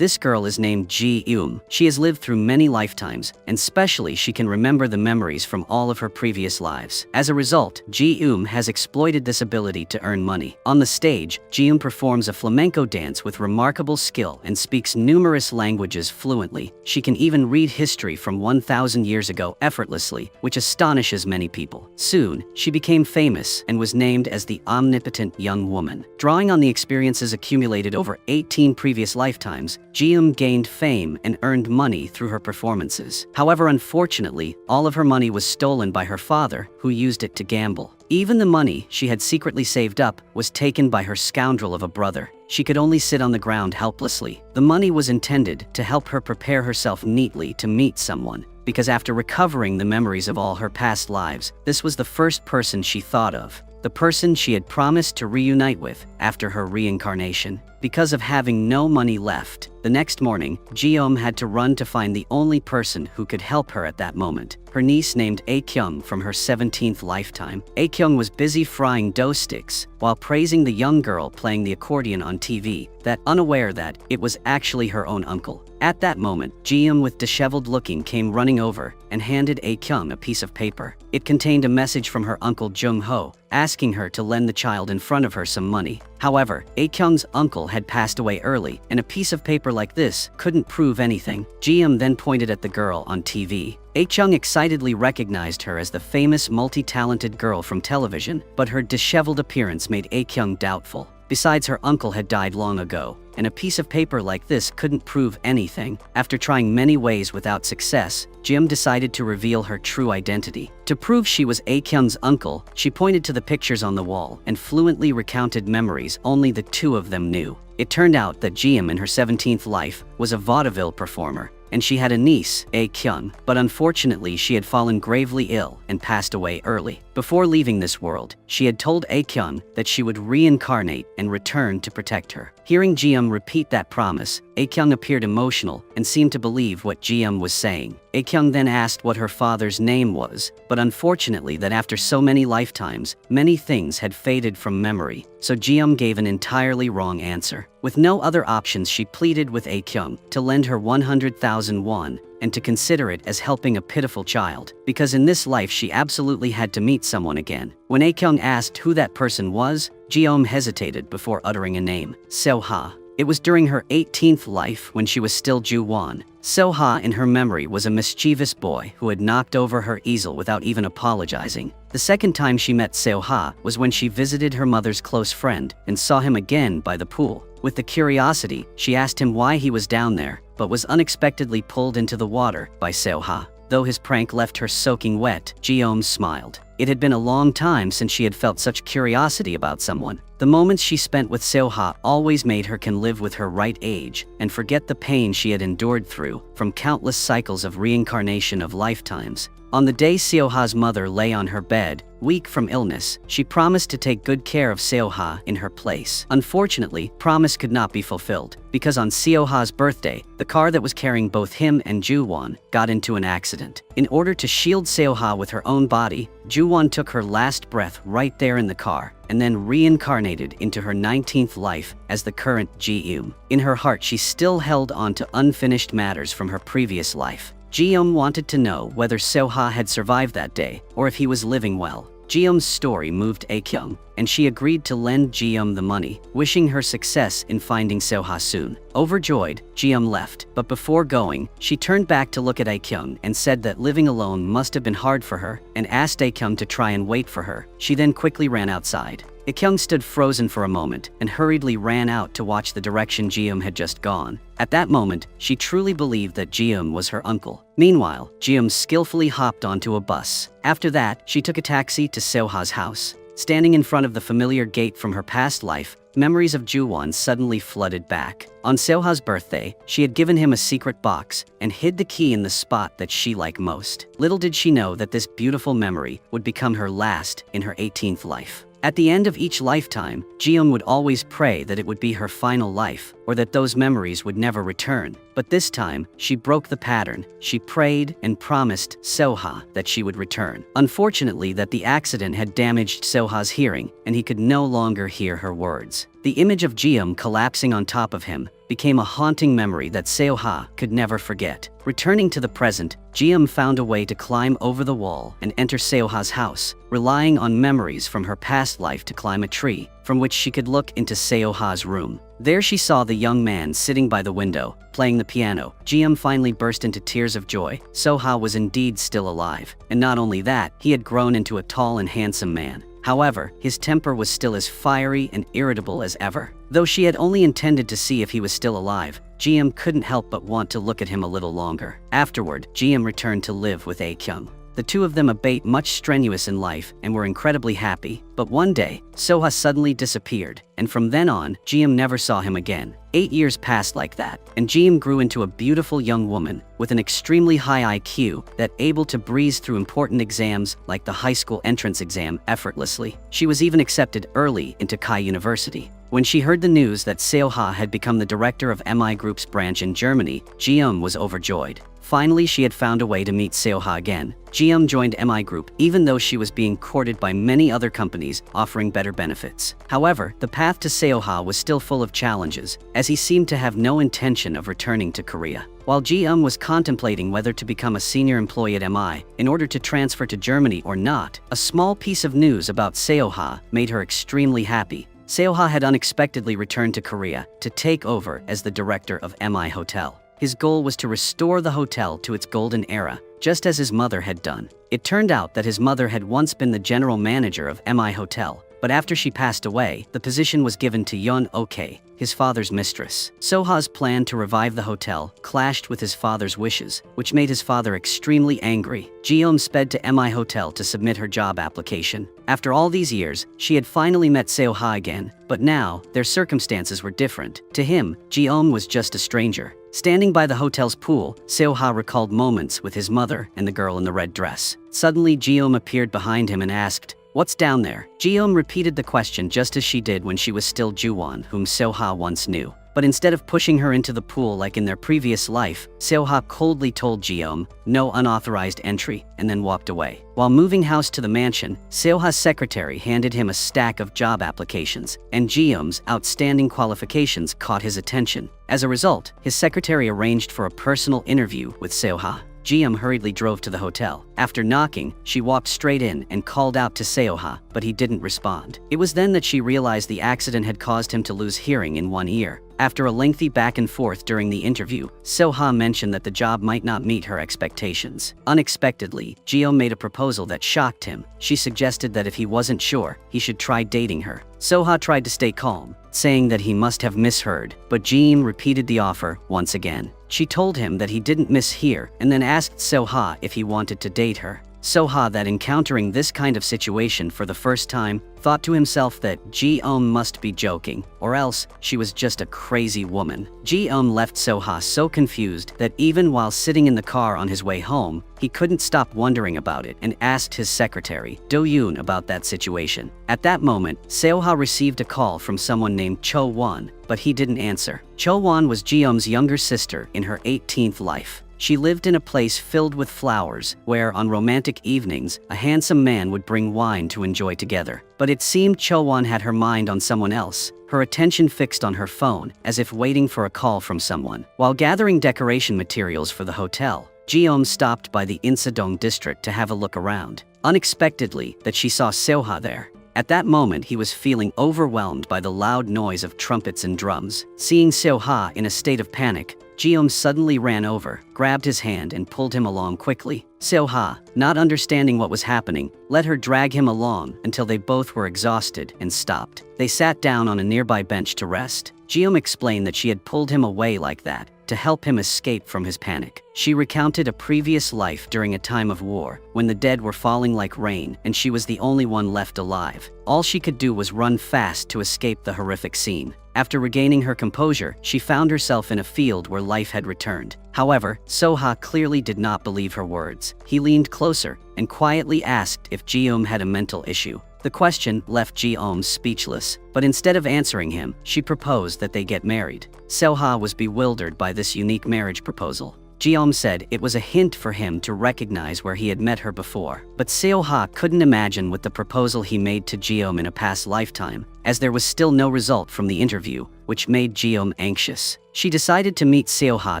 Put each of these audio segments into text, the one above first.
This girl is named Ji-eum. She has lived through many lifetimes, and specially she can remember the memories from all of her previous lives. As a result, Ji-eum has exploited this ability to earn money. On the stage, Ji-eum performs a flamenco dance with remarkable skill and speaks numerous languages fluently. She can even read history from 1,000 years ago effortlessly, which astonishes many people. Soon, she became famous and was named as the omnipotent young woman. Drawing on the experiences accumulated over 18 previous lifetimes, Ji-eum gained fame and earned money through her performances. However, unfortunately, all of her money was stolen by her father, who used it to gamble. Even the money she had secretly saved up was taken by her scoundrel of a brother. She could only sit on the ground helplessly. The money was intended to help her prepare herself neatly to meet someone, because after recovering the memories of all her past lives, this was the first person she thought of, the person she had promised to reunite with after her reincarnation. Because of having no money left, the next morning, Ji-eum had to run to find the only person who could help her at that moment, her niece named A-kyung from her 17th lifetime. A-kyung was busy frying dough sticks while praising the young girl playing the accordion on TV, that unaware that it was actually her own uncle. At that moment, Ji-eum with disheveled looking came running over and handed A-kyung a piece of paper. It contained a message from her uncle Jung-ho, asking her to lend the child in front of her some money. However, A-kyung's uncle had passed away early, and a piece of paper like this couldn't prove anything. Ji-eum then pointed at the girl on TV. A-kyung excitedly recognized her as the famous multi-talented girl from television, but her disheveled appearance made A-kyung doubtful. Besides, her uncle had died long ago, and a piece of paper like this couldn't prove anything. After trying many ways without success, Ji-eum decided to reveal her true identity. To prove she was A-kyung's uncle, she pointed to the pictures on the wall and fluently recounted memories only the two of them knew. It turned out that Ji-eum in her 17th life was a vaudeville performer, and she had a niece, A-kyung, but unfortunately she had fallen gravely ill and passed away early. Before leaving this world, she had told A-kyung that she would reincarnate and return to protect her. Hearing Ji-eum repeat that promise, A-kyung appeared emotional and seemed to believe what Ji-eum was saying. A-kyung then asked what her father's name was, but unfortunately that after so many lifetimes, many things had faded from memory, so Ji-eum gave an entirely wrong answer. With no other options, she pleaded with A-kyung to lend her 100,000 won and to consider it as helping a pitiful child, because in this life she absolutely had to meet someone again. When A-kyung asked who that person was, Ji-eum hesitated before uttering a name: Soha. It was during her 18th life when she was still Ju-won. Soha in her memory was a mischievous boy who had knocked over her easel without even apologizing. The second time she met Soha was when she visited her mother's close friend and saw him again by the pool. With the curiosity, she asked him why he was down there, but was unexpectedly pulled into the water by Soha. Though his prank left her soaking wet, Ji-eum smiled. It had been a long time since she had felt such curiosity about someone. The moments she spent with Soha always made her can live with her right age and forget the pain she had endured through from countless cycles of reincarnation of lifetimes. On the day Seoha's mother lay on her bed, weak from illness, she promised to take good care of Seoha in her place. Unfortunately, promise could not be fulfilled, because on Seoha's birthday, the car that was carrying both him and Ju-won got into an accident. In order to shield Seoha with her own body, Ju-won took her last breath right there in the car, and then reincarnated into her 19th life as the current Ji-eum. In her heart, she still held on to unfinished matters from her previous life. Ji-eum wanted to know whether Soha had survived that day, or if he was living well. Ji-eum's story moved A-kyung, and she agreed to lend Ji-eum the money, wishing her success in finding Soha soon. Overjoyed, Ji-eum left, but before going, she turned back to look at A-kyung and said that living alone must have been hard for her, and asked A-kyung to try and wait for her. She then quickly ran outside. A-kyung stood frozen for a moment and hurriedly ran out to watch the direction Ji-eum had just gone. At that moment, she truly believed that Ji-eum was her uncle. Meanwhile, Ji-eum skillfully hopped onto a bus. After that, she took a taxi to Soha's house. Standing in front of the familiar gate from her past life, memories of Ju-won suddenly flooded back. On Soha's birthday, she had given him a secret box and hid the key in the spot that she liked most. Little did she know that this beautiful memory would become her last in her 18th life. At the end of each lifetime, Ji-eum would always pray that it would be her final life, or that those memories would never return. But this time, she broke the pattern. She prayed and promised Soha that she would return. Unfortunately, that the accident had damaged Soha's hearing, and he could no longer hear her words. The image of Ji-eum collapsing on top of him became a haunting memory that Soha could never forget. Returning to the present, Ji-eum found a way to climb over the wall and enter Soha's house, relying on memories from her past life to climb a tree, from which she could look into Soha's room. There she saw the young man sitting by the window, playing the piano. Ji-eum finally burst into tears of joy. Soha was indeed still alive, and not only that, he had grown into a tall and handsome man. However, his temper was still as fiery and irritable as ever. Though she had only intended to see if he was still alive, Ji-eum couldn't help but want to look at him a little longer. Afterward, Ji-eum returned to live with A-kyung. The two of them abate much strenuous in life and were incredibly happy, but one day, Soha suddenly disappeared, and from then on, Ji-eum never saw him again. 8 years passed like that, and Ji-eum grew into a beautiful young woman with an extremely high IQ that able to breeze through important exams like the high school entrance exam effortlessly. She was even accepted early into Kai University. When she heard the news that Soha had become the director of MI Group's branch in Germany, Ji-eum was overjoyed. Finally, she had found a way to meet Soha again. Ji-eum joined MI Group even though she was being courted by many other companies offering better benefits. However, the path to Soha was still full of challenges, as he seemed to have no intention of returning to Korea. While Ji-eum was contemplating whether to become a senior employee at MI in order to transfer to Germany or not, a small piece of news about Soha made her extremely happy. Soha had unexpectedly returned to Korea to take over as the director of MI Hotel. His goal was to restore the hotel to its golden era, just as his mother had done. It turned out that his mother had once been the general manager of MI Hotel, but after she passed away, the position was given to Yeon Ok, his father's mistress. Soha's plan to revive the hotel clashed with his father's wishes, which made his father extremely angry. Ji-eum sped to MI Hotel to submit her job application. After all these years, she had finally met Soha again, but now, their circumstances were different. To him, Ji-eum was just a stranger. Standing by the hotel's pool, Soha recalled moments with his mother and the girl in the red dress. Suddenly, Ji-eum appeared behind him and asked, "What's down there?" Ji-eum repeated the question just as she did when she was still Ju-won, whom Soha once knew. But instead of pushing her into the pool like in their previous life, Soha coldly told Ji-eum, "No unauthorized entry," and then walked away. While moving house to the mansion, Soha's secretary handed him a stack of job applications, and Ji-eum's outstanding qualifications caught his attention. As a result, his secretary arranged for a personal interview with Soha. Ji-eum hurriedly drove to the hotel. After knocking, she walked straight in and called out to Soha, but he didn't respond. It was then that she realized the accident had caused him to lose hearing in one ear. After a lengthy back and forth during the interview, Soha mentioned that the job might not meet her expectations. Unexpectedly, Ji-eum made a proposal that shocked him. She suggested that if he wasn't sure, he should try dating her. Soha tried to stay calm, saying that he must have misheard, but Ji-eum repeated the offer once again. She told him that he didn't mishear and then asked Soha if he wanted to date her. Soha, that encountering this kind of situation for the first time, thought to himself that Ji-eum must be joking, or else she was just a crazy woman. Ji-eum left Soha so confused that even while sitting in the car on his way home, he couldn't stop wondering about it and asked his secretary, Do-yoon, about that situation. At that moment, Soha received a call from someone named Cho-won, but he didn't answer. Cho-won was Ji-eum's younger sister in her 18th life. She lived in a place filled with flowers, where on romantic evenings, a handsome man would bring wine to enjoy together. But it seemed Cho-won had her mind on someone else, her attention fixed on her phone, as if waiting for a call from someone. While gathering decoration materials for the hotel, Ji-eum stopped by the Insadong district to have a look around. Unexpectedly, that she saw Soha there. At that moment, he was feeling overwhelmed by the loud noise of trumpets and drums. Seeing Soha in a state of panic, Ji-eum suddenly ran over, grabbed his hand and pulled him along quickly. Soha, not understanding what was happening, let her drag him along until they both were exhausted and stopped. They sat down on a nearby bench to rest. Ji-eum explained that she had pulled him away like that to help him escape from his panic. She recounted a previous life during a time of war, when the dead were falling like rain and she was the only one left alive. All she could do was run fast to escape the horrific scene. After regaining her composure, she found herself in a field where life had returned. However, Soha clearly did not believe her words. He leaned closer and quietly asked if Ji-eum had a mental issue. The question left Ji-eum speechless, but instead of answering him, she proposed that they get married. Soha was bewildered by this unique marriage proposal. Ji-eum said it was a hint for him to recognize where he had met her before. But Seo-ha couldn't imagine with the proposal he made to Ji-eum in a past lifetime, as there was still no result from the interview, which made Ji-eum anxious. She decided to meet Seo-ha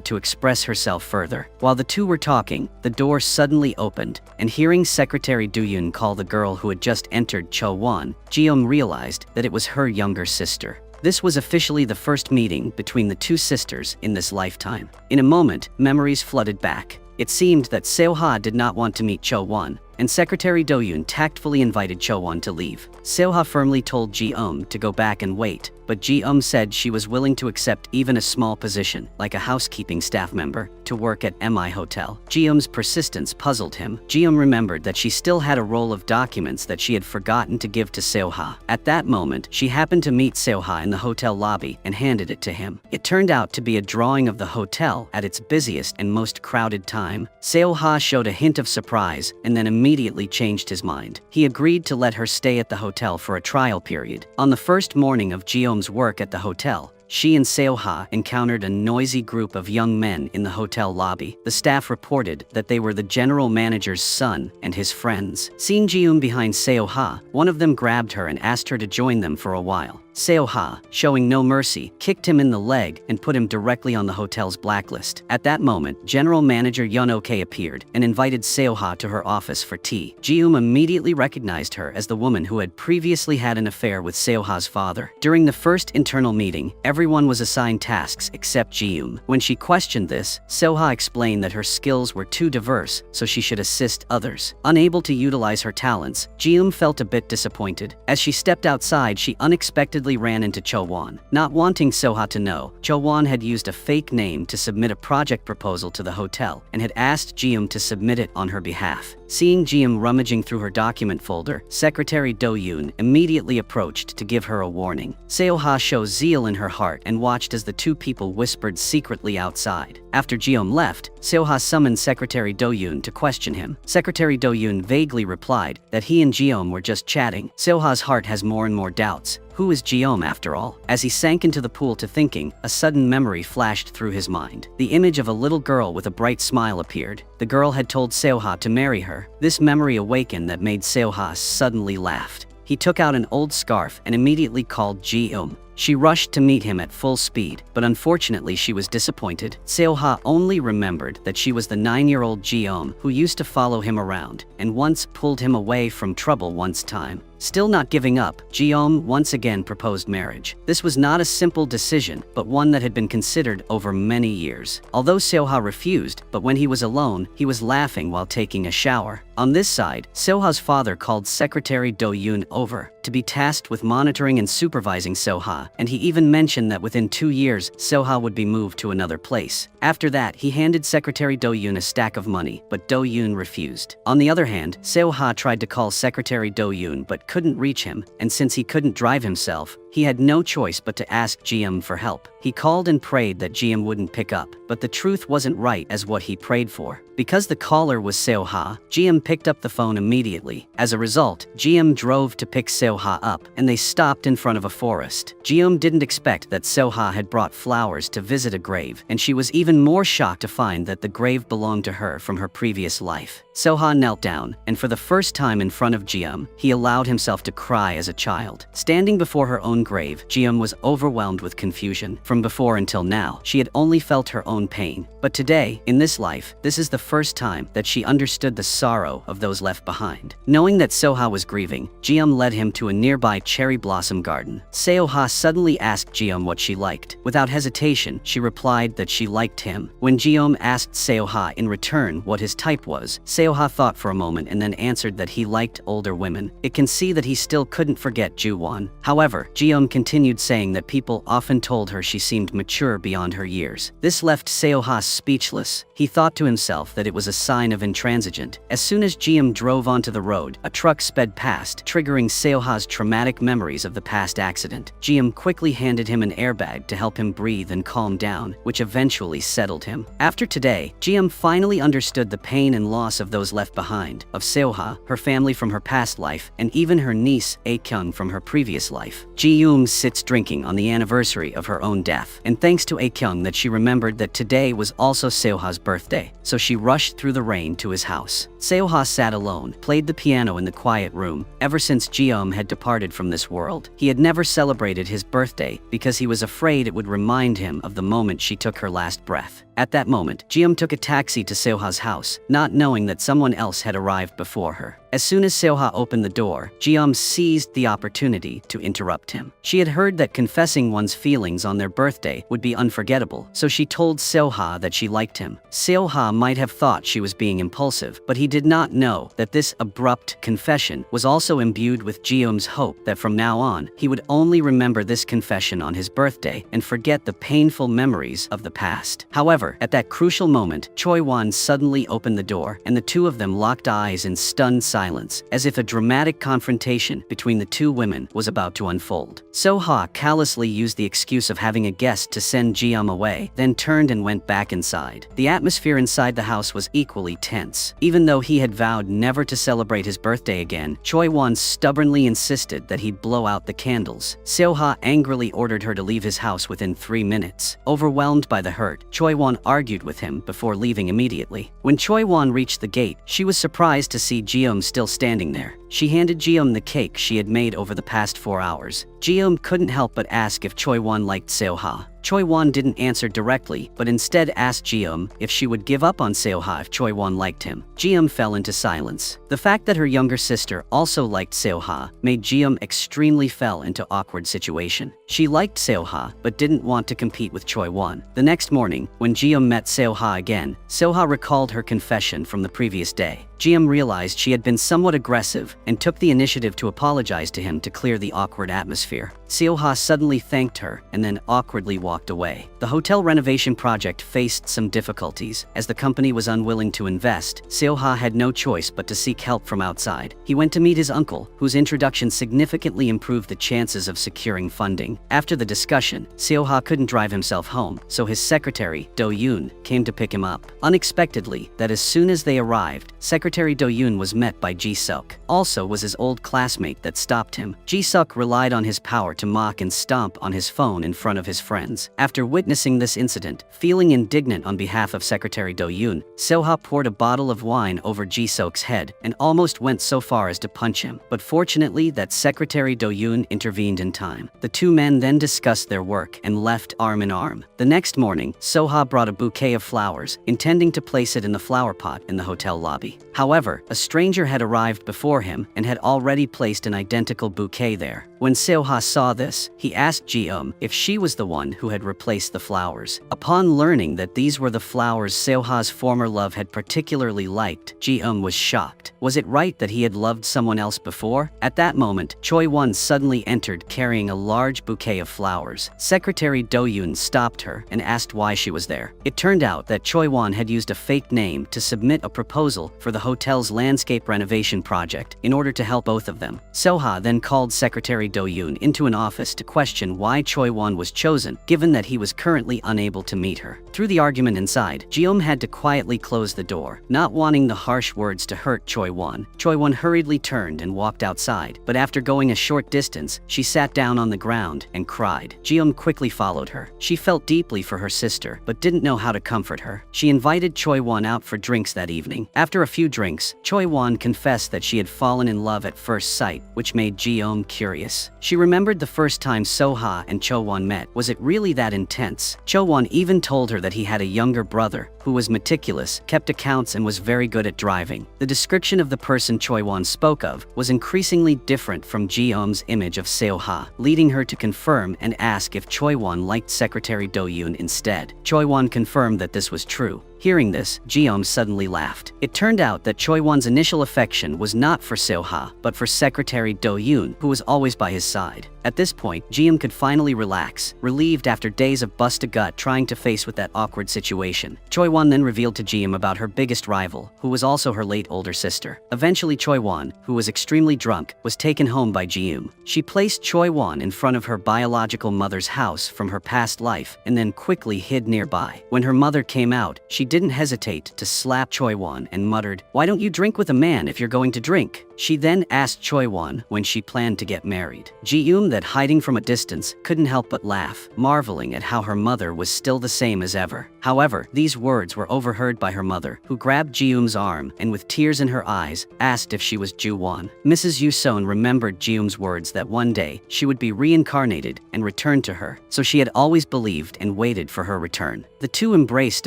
to express herself further. While the two were talking, the door suddenly opened, and hearing Secretary Do-yoon call the girl who had just entered Cho-won, Ji-eum realized that it was her younger sister. This was officially the first meeting between the two sisters in this lifetime. In a moment, memories flooded back. It seemed that Seo-ha did not want to meet Cho-won, and Secretary Do-yoon tactfully invited Cho-won to leave. Seo-ha firmly told Ji-eum to go back and wait, but Ji-eum said she was willing to accept even a small position, like a housekeeping staff member, to work at MI Hotel. Ji-eum's persistence puzzled him. Ji-eum remembered that she still had a roll of documents that she had forgotten to give to Seo-ha. At that moment, she happened to meet Seo-ha in the hotel lobby and handed it to him. It turned out to be a drawing of the hotel at its busiest and most crowded time. Seo-ha showed a hint of surprise and then immediately changed his mind. He agreed to let her stay at the hotel for a trial period. On the first morning of Ji-eum's work at the hotel, she and Seo-ha encountered a noisy group of young men in the hotel lobby. The staff reported that they were the general manager's son and his friends. Seeing Ji-eum behind Seo-ha, one of them grabbed her and asked her to join them for a while. Seo-ha, showing no mercy, kicked him in the leg and put him directly on the hotel's blacklist. At that moment, General Manager Yun-ok appeared and invited Seo-ha to her office for tea. Ji-eum immediately recognized her as the woman who had previously had an affair with Seo-ha's father. During the first internal meeting, everyone was assigned tasks except Ji-eum. When she questioned this, Seo-ha explained that her skills were too diverse, so she should assist others. Unable to utilize her talents, Ji-eum felt a bit disappointed. As she stepped outside, she unexpectedly ran into Cho-won. Not wanting Seo-ha to know, Cho-won had used a fake name to submit a project proposal to the hotel and had asked Ji-eum to submit it on her behalf. Seeing Ji-eum rummaging through her document folder, Secretary Do-yoon immediately approached to give her a warning. Seo-ha showed zeal in her heart and watched as the two people whispered secretly outside. After Ji-eum left, Seo-ha summoned Secretary Do-yoon to question him. Secretary Do-yoon vaguely replied that he and Ji-eum were just chatting. Seo-ha's heart has more and more doubts. Who is Ji-eum after all? As he sank into the pool to thinking, a sudden memory flashed through his mind. The image of a little girl with a bright smile appeared. The girl had told Seo-ha to marry her. This memory awakened that made Seo-ha suddenly laughed. He took out an old scarf and immediately called Ji-eum. She rushed to meet him at full speed, but unfortunately she was disappointed. Seo-ha only remembered that she was the 9-year-old Ji-eum who used to follow him around and once pulled him away from trouble once time. Still not giving up, Ji-eum once again proposed marriage. This was not a simple decision, but one that had been considered over many years. Although Seo-ha refused, but when he was alone, he was laughing while taking a shower. On this side, Seo-ha's father called Secretary Do-yoon over to be tasked with monitoring and supervising Seo-ha, and he even mentioned that within 2 years, Seo-ha would be moved to another place. After that, he handed Secretary Do-yoon a stack of money, but Do-yoon refused. On the other hand, Seo-ha tried to call Secretary Do-yoon but couldn't reach him, and since he couldn't drive himself, he had no choice but to ask Ji-eum for help. He called and prayed that Ji-eum wouldn't pick up, but the truth wasn't right as what he prayed for. Because the caller was Seo-ha, Ji-eum picked up the phone immediately. As a result, Ji-eum drove to pick Seo-ha up, and they stopped in front of a forest. Ji-eum didn't expect that Seo-ha had brought flowers to visit a grave, and she was even more shocked to find that the grave belonged to her from her previous life. Seo-ha knelt down, and for the first time in front of Ji-eum, he allowed himself to cry as a child. Standing before her own grave, Ji-eum was overwhelmed with confusion. From before until now, she had only felt her own pain. But today, in this life, this is the first time that she understood the sorrow of those left behind. Knowing that Seo-ha was grieving, Ji-eum led him to a nearby cherry blossom garden. Seo-ha suddenly asked Ji-eum what she liked. Without hesitation, she replied that she liked him. When Ji-eum asked Seo-ha in return what his type was, Seo-ha thought for a moment and then answered that he liked older women. It can see that he still couldn't forget Ju-won. However, Ji-eum continued saying that people often told her she seemed mature beyond her years. This left Seo-ha speechless. He thought to himself that it was a sign of intransigent. As soon as Ji-eum drove onto the road, a truck sped past, triggering Seo-ha's traumatic memories of the past accident. Ji-eum quickly handed him an airbag to help him breathe and calm down, which eventually settled him. After today, Ji-eum finally understood the pain and loss of those left behind, of Seo-ha, her family from her past life, and even her niece, A-kyung, from her previous life. Ji Ji-eum sits drinking on the anniversary of her own death, and thanks to A-kyung that she remembered that today was also Seoha's birthday, so she rushed through the rain to his house. Seoha sat alone, played the piano in the quiet room. Ever since Ji-eum had departed from this world, he had never celebrated his birthday because he was afraid it would remind him of the moment she took her last breath. At that moment, Ji-eum took a taxi to Seoha's house, not knowing that someone else had arrived before her. As soon as Seoha opened the door, Ji-eum seized the opportunity to interrupt him. She had heard that confessing one's feelings on their birthday would be unforgettable, so she told Seoha that she liked him. Seoha might have thought she was being impulsive, but he did not know that this abrupt confession was also imbued with Ji-eum's hope that from now on, he would only remember this confession on his birthday and forget the painful memories of the past. However, at that crucial moment, Choi-won suddenly opened the door, and the two of them locked eyes in stunned silence, as if a dramatic confrontation between the two women was about to unfold. Seoha callously used the excuse of having a guest to send Ji-eum away, then turned and went back inside. The atmosphere inside the house was equally tense. Even though he had vowed never to celebrate his birthday again, Choi-won stubbornly insisted that he'd blow out the candles. Seoha angrily ordered her to leave his house within 3 minutes. Overwhelmed by the hurt, Choi-won argued with him before leaving immediately. When Choi-won reached the gate, she was surprised to see Ji-eum still standing there. She handed Ji-eum the cake she had made over the past 4 hours. Ji-eum couldn't help but ask if Choi-won liked Seoha. Choi-won didn't answer directly, but instead asked Ji-eum if she would give up on Seoha if Choi-won liked him. Ji-eum fell into silence. The fact that her younger sister also liked Seoha made Ji-eum extremely fell into awkward situation. She liked Seoha, but didn't want to compete with Choi-won. The next morning, when Ji-eum met Seoha again, Seoha recalled her confession from the previous day. Ji-eum realized she had been somewhat aggressive and took the initiative to apologize to him to clear the awkward atmosphere. Seoha suddenly thanked her and then awkwardly walked away. The hotel renovation project faced some difficulties. As the company was unwilling to invest, Seoha had no choice but to seek help from outside. He went to meet his uncle, whose introduction significantly improved the chances of securing funding. After the discussion, Seoha couldn't drive himself home, so his secretary, Do-yoon, came to pick him up. Unexpectedly, that as soon as they arrived, Secretary Do-yoon was met by Ji-suk. Also was his old classmate that stopped him. Ji-suk relied on his power to mock and stomp on his phone in front of his friends. After witnessing this incident, feeling indignant on behalf of Secretary Do-yoon, Seoha poured a bottle of wine over Ji-suk's head and almost went so far as to punch him. But fortunately, that Secretary Do-yoon intervened in time. The two men then discussed their work and left arm in arm. The next morning, Seoha brought a bouquet of flowers, intending to place it in the flower pot in the hotel lobby. However, a stranger had arrived before him and had already placed an identical bouquet there. When Seoha saw this, he asked Ji-eum if she was the one who had replaced the flowers. Upon learning that these were the flowers Seoha's former love had particularly liked, Ji-eum was shocked. Was it right that he had loved someone else before? At that moment, Choi-won suddenly entered carrying a large bouquet of flowers. Secretary Do-yoon stopped her and asked why she was there. It turned out that Choi-won had used a fake name to submit a proposal for the hotel's landscape renovation project in order to help both of them. Seoha then called Secretary Do-yoon into an office to question why Choi-won was chosen, given that he was currently unable to meet her. Through the argument inside, Ji-eum had to quietly close the door, not wanting the harsh words to hurt Choi-won. Choi-won hurriedly turned and walked outside, but after going a short distance, she sat down on the ground and cried. Ji-eum quickly followed her. She felt deeply for her sister, but didn't know how to comfort her. She invited Choi-won out for drinks that evening. After a few drinks, Choi-won confessed that she had fallen in love at first sight, which made Ji-eum curious. She remembered the first time Seoha and Choi-won met. Was it really that intense? Choi-won even told her that he had a younger brother who was meticulous, kept accounts, and was very good at driving. The description of the person Choi-won spoke of was increasingly different from Ji-eum's image of Seoha, leading her to confirm and ask if Choi-won liked Secretary Do-yoon instead. Choi-won confirmed that this was true. Hearing this, Ji-eum suddenly laughed. It turned out that Choi-won's initial affection was not for Seoha, but for Secretary Do-yoon, who was always by his side. At this point, Ji-eum could finally relax, relieved after days of bust-a-gut trying to face with that awkward situation. Choi-won then revealed to Ji-eum about her biggest rival, who was also her late older sister. Eventually, Choi-won, who was extremely drunk, was taken home by Ji-eum. She placed Choi-won in front of her biological mother's house from her past life and then quickly hid nearby. When her mother came out, she didn't hesitate to slap Choi-won and muttered, "Why don't you drink with a man if you're going to drink?" She then asked Choi-won when she planned to get married. Ji-eum that, hiding from a distance, couldn't help but laugh, marveling at how her mother was still the same as ever. However, these words were overheard by her mother, who grabbed Ji-eum's arm and with tears in her eyes, asked if she was Ju-won. Mrs. Yoo-seon remembered Ji-eum's words that one day she would be reincarnated and return to her, so she had always believed and waited for her return. The two embraced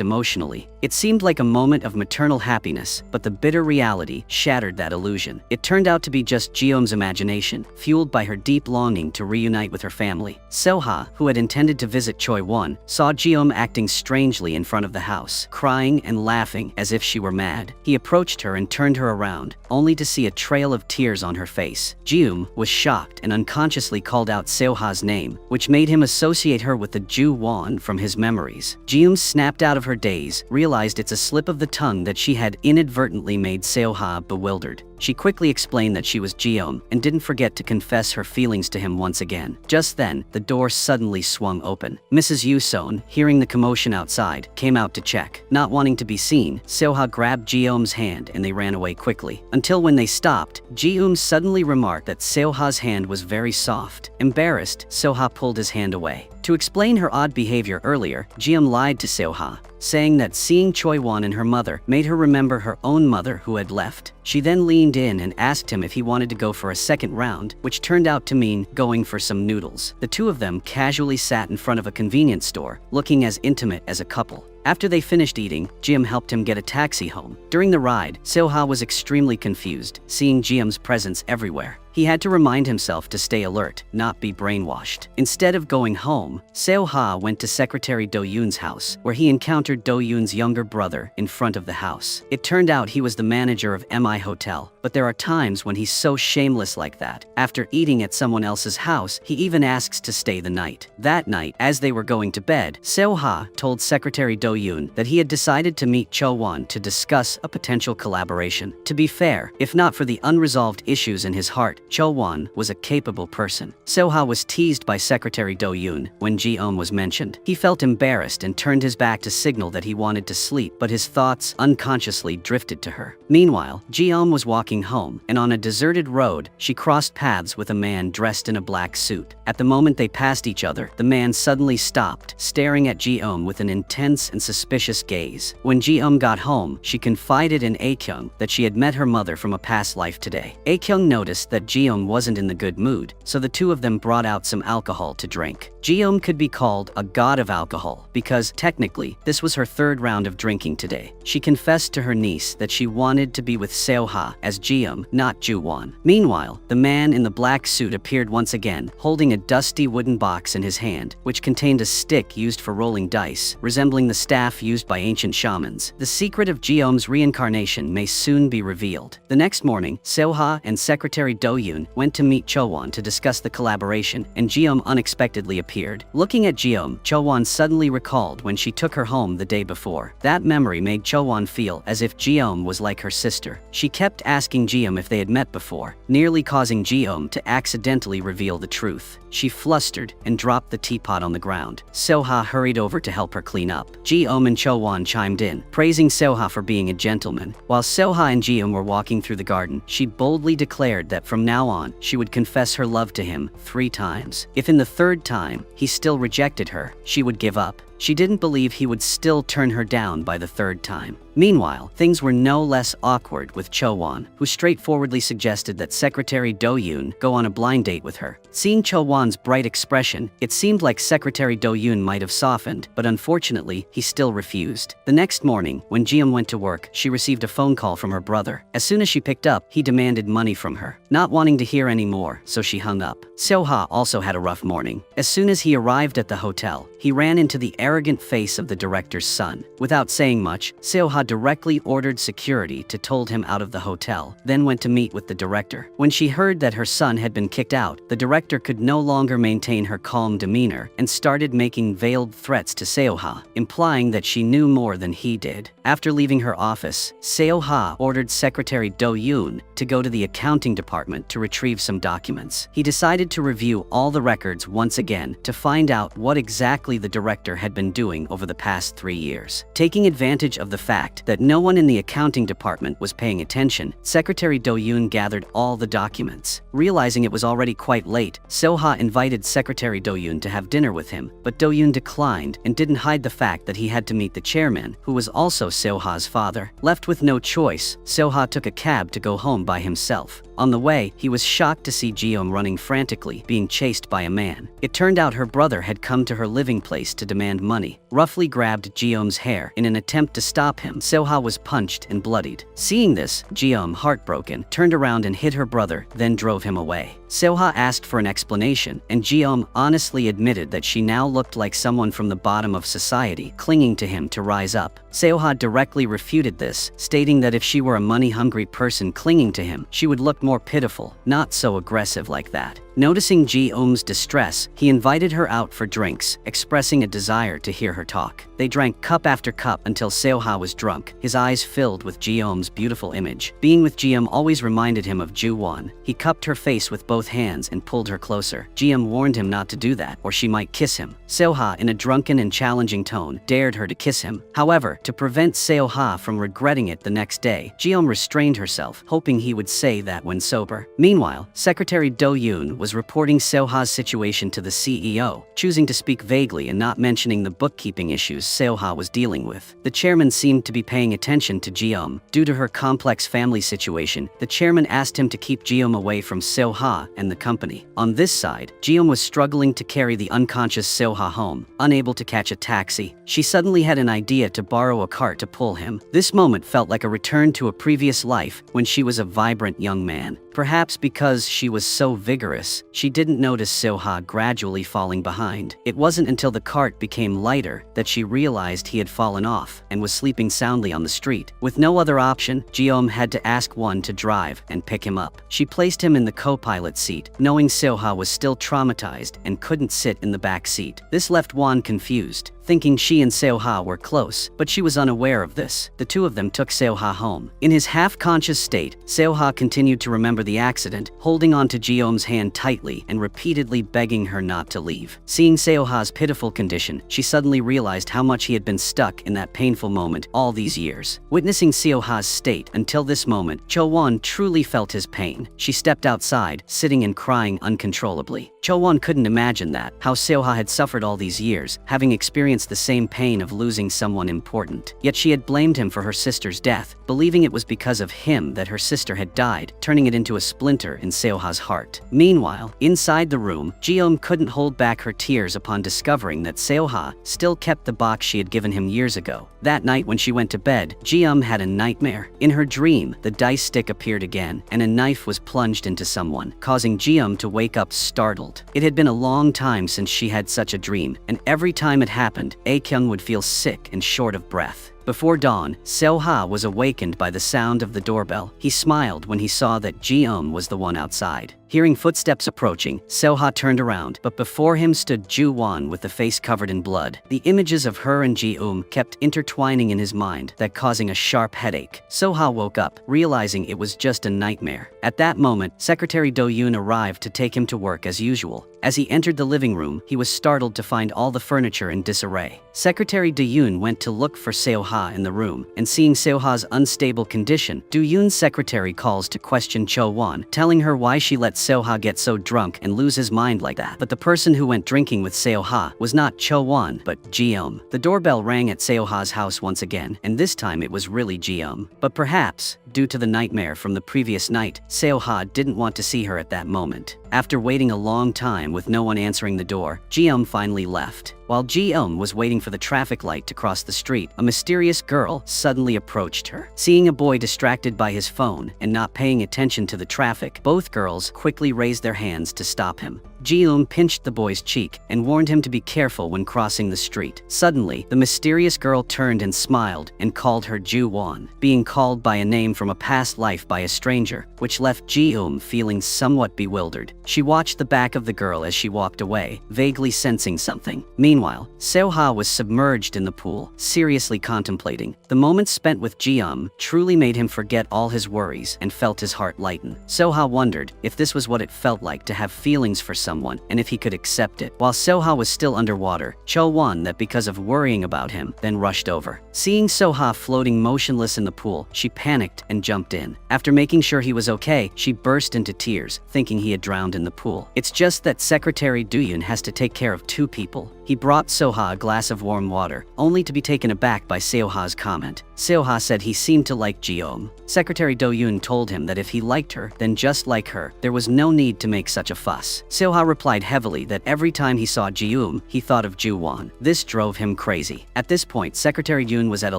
emotionally. It seemed like a moment of maternal happiness, but the bitter reality shattered that illusion. It turned out to be just Ji-eum's imagination, fueled by her deep longing to reunite with her family. Soha, who had intended to visit Choi-won, saw Ji-eum acting strangely in front of the house, crying and laughing as if she were mad. He approached her and turned her around, only to see a trail of tears on her face. Ji-eum was shocked and unconsciously called out Soha's name, which made him associate her with the Ju-won from his memories. Ji-eum snapped out of her daze, realized it's a slip of the tongue that she had inadvertently made Soha bewildered. She quickly explained that she was Ji-eum and didn't forget to confess her feelings to him once again. Just then, the door suddenly swung open. Mrs. Yoo-seon, hearing the commotion outside, came out to check. Not wanting to be seen, Soha grabbed Ji-eum's hand and they ran away quickly. Until when they stopped, Ji-eum suddenly remarked that Soha's hand was very soft. Embarrassed, Soha pulled his hand away. To explain her odd behavior earlier, Ji-eum lied to Soha, saying that seeing Choi-won and her mother made her remember her own mother who had left. She then leaned in and asked him if he wanted to go for a second round, which turned out to mean going for some noodles. The two of them casually sat in front of a convenience store, looking as intimate as a couple. After they finished eating, Ji-eum helped him get a taxi home. During the ride, Soha was extremely confused, seeing Ji-eum's presence everywhere. He had to remind himself to stay alert, not be brainwashed. Instead of going home, Soha went to Secretary Do-yoon's house, where he encountered Do-yoon's younger brother in front of the house. It turned out he was the manager of MI Hotel, but there are times when he's so shameless like that. After eating at someone else's house, he even asks to stay the night. That night, as they were going to bed, Soha told Secretary Do-yoon that he had decided to meet Cho-won to discuss a potential collaboration. To be fair, if not for the unresolved issues in his heart, Cho-won was a capable person. Soha was teased by Secretary Do-yoon when Ji-eum was mentioned. He felt embarrassed and turned his back to signal that he wanted to sleep, but his thoughts unconsciously drifted to her. Meanwhile, Ji-eum was walking home, and on a deserted road, she crossed paths with a man dressed in a black suit. At the moment they passed each other, the man suddenly stopped, staring at Ji-eum with an intense and suspicious gaze. When Ji-eum got home, she confided in A-kyung that she had met her mother from a past life today. A-kyung noticed that Ji-eum wasn't in the good mood, so the two of them brought out some alcohol to drink. Ji-eum could be called a god of alcohol, because technically, this was her third round of drinking today. She confessed to her niece that she wanted to be with Soha as Ji-eum, not Ju-won. Meanwhile, the man in the black suit appeared once again, holding a dusty wooden box in his hand, which contained a stick used for rolling dice, resembling the staff used by ancient shamans. The secret of Ji-eum's reincarnation may soon be revealed. The next morning, Soha and Secretary Do-yoon went to meet Cho-won to discuss the collaboration, and Ji-eum unexpectedly appeared. Looking at Ji-eum, Cho-won suddenly recalled when she took her home the day before. That memory made Cho-won feel as if Ji-eum was like her sister. She kept asking Ji-eum if they had met before, nearly causing Ji-eum to accidentally reveal the truth. She flustered and dropped the teapot on the ground. Soha hurried over to help her clean up. Ji-eum and Cho-won chimed in, praising Soha for being a gentleman. While Soha and Ji-eum were walking through the garden, she boldly declared that from now on, she would confess her love to him 3 times. If in the 3rd time, he still rejected her, she would give up. She didn't believe he would still turn her down by the 3rd time. Meanwhile, things were no less awkward with Cho-won, who straightforwardly suggested that Secretary Do-yoon go on a blind date with her. Seeing Cho-won's bright expression, it seemed like Secretary Do-yoon might have softened, but unfortunately, he still refused. The next morning, when Ji-eum went to work, she received a phone call from her brother. As soon as she picked up, he demanded money from her, not wanting to hear any more, so she hung up. Soha also had a rough morning. As soon as he arrived at the hotel, he ran into the arrogant face of the director's son. Without saying much, Soha directly ordered security to told him out of the hotel, then went to meet with the director. When she heard that her son had been kicked out, the director could no longer maintain her calm demeanor and started making veiled threats to Soha, implying that she knew more than he did. After leaving her office, Soha ordered Secretary Do-yoon to go to the accounting department to retrieve some documents. He decided to review all the records once again to find out what exactly exactly the director had been doing over the past 3 years. Taking advantage of the fact that no one in the accounting department was paying attention, Secretary Do-yoon gathered all the documents. Realizing it was already quite late, Soha invited Secretary Do-yoon to have dinner with him, but Do-yoon declined and didn't hide the fact that he had to meet the chairman, who was also Soha's father. Left with no choice, Soha took a cab to go home by himself. On the way, he was shocked to see Ji-young running frantically, being chased by a man. It turned out her brother had come to her living place to demand money, roughly grabbed Ji-young's hair. In an attempt to stop him, Soha was punched and bloodied. Seeing this, Ji-young, heartbroken, turned around and hit her brother, then drove him away. Soha asked for an explanation, and Ji-young honestly admitted that she now looked like someone from the bottom of society, clinging to him to rise up. Soha directly refuted this, stating that if she were a money-hungry person clinging to him, she would look more pitiful, not so aggressive like that. Noticing Ji-young's distress, he invited her out for drinks, expressing a desire to hear her talk. They drank cup after cup until Soha was drunk, his eyes filled with Ji-young's beautiful image. Being with Ji-young always reminded him of Ju-won. He cupped her face with both hands and pulled her closer. Ji-young warned him not to do that, or she might kiss him. Soha, in a drunken and challenging tone, dared her to kiss him. However, to prevent Soha from regretting it the next day, Ji-young restrained herself, hoping he would say that when sober. Meanwhile, Secretary Do-yoon was reporting Soha's situation to the CEO, choosing to speak vaguely and not mentioning the bookkeeping issues Soha was dealing with. The chairman seemed to be paying attention to Ji-young. Due to her complex family situation, the chairman asked him to keep Ji-young away from Soha and the company. On this side, Ji-young was struggling to carry the unconscious Soha home. Unable to catch a taxi, she suddenly had an idea to borrow a cart to pull him. This moment felt like a return to a previous life when she was a vibrant young man. Perhaps because she was so vigorous, she didn't notice Soha gradually falling behind. It wasn't until the cart became lighter that she realized he had fallen off and was sleeping soundly on the street. With no other option, Ji-young had to ask Won to drive and pick him up. She placed him in the co-pilot seat, knowing Soha was still traumatized and couldn't sit in the back seat. This left Won confused, thinking she and Soha were close, but she was unaware of this. The two of them took Soha home. In his half-conscious state, Soha continued to remember the accident, holding onto Ji-young's hand tightly and repeatedly begging her not to leave. Seeing Soha's pitiful condition, she suddenly realized how much he had been stuck in that painful moment all these years. Witnessing Soha's state until this moment, Cho-won truly felt his pain. She stepped outside, sitting and crying uncontrollably. Cho-won couldn't imagine that, how Soha had suffered all these years, having experienced the same pain of losing someone important. Yet she had blamed him for her sister's death, believing it was because of him that her sister had died, turning it into a splinter in Soha's heart. Meanwhile, inside the room, Ji-young couldn't hold back her tears upon discovering that Soha still kept the box she had given him years ago. That night when she went to bed, Ji-young had a nightmare. In her dream, the dice stick appeared again, and a knife was plunged into someone, causing Ji-young to wake up startled. It had been a long time since she had such a dream, and every time it happened, A-kyung would feel sick and short of breath. Before dawn, Soha was awakened by the sound of the doorbell. He smiled when he saw that Ji-young was the one outside. Hearing footsteps approaching, Soha turned around, but before him stood Ju-won with the face covered in blood. The images of her and Ji-young kept intertwining in his mind, that causing a sharp headache. Soha woke up, realizing it was just a nightmare. At that moment, Secretary Do-yoon arrived to take him to work as usual. As he entered the living room, he was startled to find all the furniture in disarray. Secretary Do-yoon went to look for Soha in the room, and seeing Soha's unstable condition, Do-yoon's secretary calls to question Cho-won, telling her why she let Soha get so drunk and lose his mind like that. But the person who went drinking with Soha was not Cho-won, but Ji-young. The doorbell rang at Soha's house once again, and this time it was really Ji-young. But perhaps, due to the nightmare from the previous night, Soha didn't want to see her at that moment. After waiting a long time with no one answering the door, Ji-young finally left. While Ji-young was waiting for the traffic light to cross the street, a mysterious girl suddenly approached her. Seeing a boy distracted by his phone and not paying attention to the traffic, both girls quickly raised their hands to stop him. Ji-young pinched the boy's cheek and warned him to be careful when crossing the street. Suddenly, the mysterious girl turned and smiled and called her Ju-won, being called by a name from a past life by a stranger, which left Ji-young feeling somewhat bewildered. She watched the back of the girl as she walked away, vaguely sensing something. Meanwhile, Soha was submerged in the pool, seriously contemplating. The moments spent with Ji-young truly made him forget all his worries and felt his heart lighten. Soha wondered if this was what it felt like to have feelings for someone someone and if he could accept it. While Soha was still underwater, Cho won that because of worrying about him, then rushed over. Seeing Soha floating motionless in the pool, she panicked and jumped in. After making sure he was okay, she burst into tears, thinking he had drowned in the pool. It's just that Secretary Dooyun has to take care of two people. He brought Soha a glass of warm water, only to be taken aback by Seoha's comment. Seoha said he seemed to like Ji-eum. Secretary Do-yoon told him that if he liked her, then just like her, there was no need to make such a fuss. Seoha replied heavily that every time he saw Ji-eum, he thought of Ju-won. This drove him crazy. At this point, Secretary Yoon was at a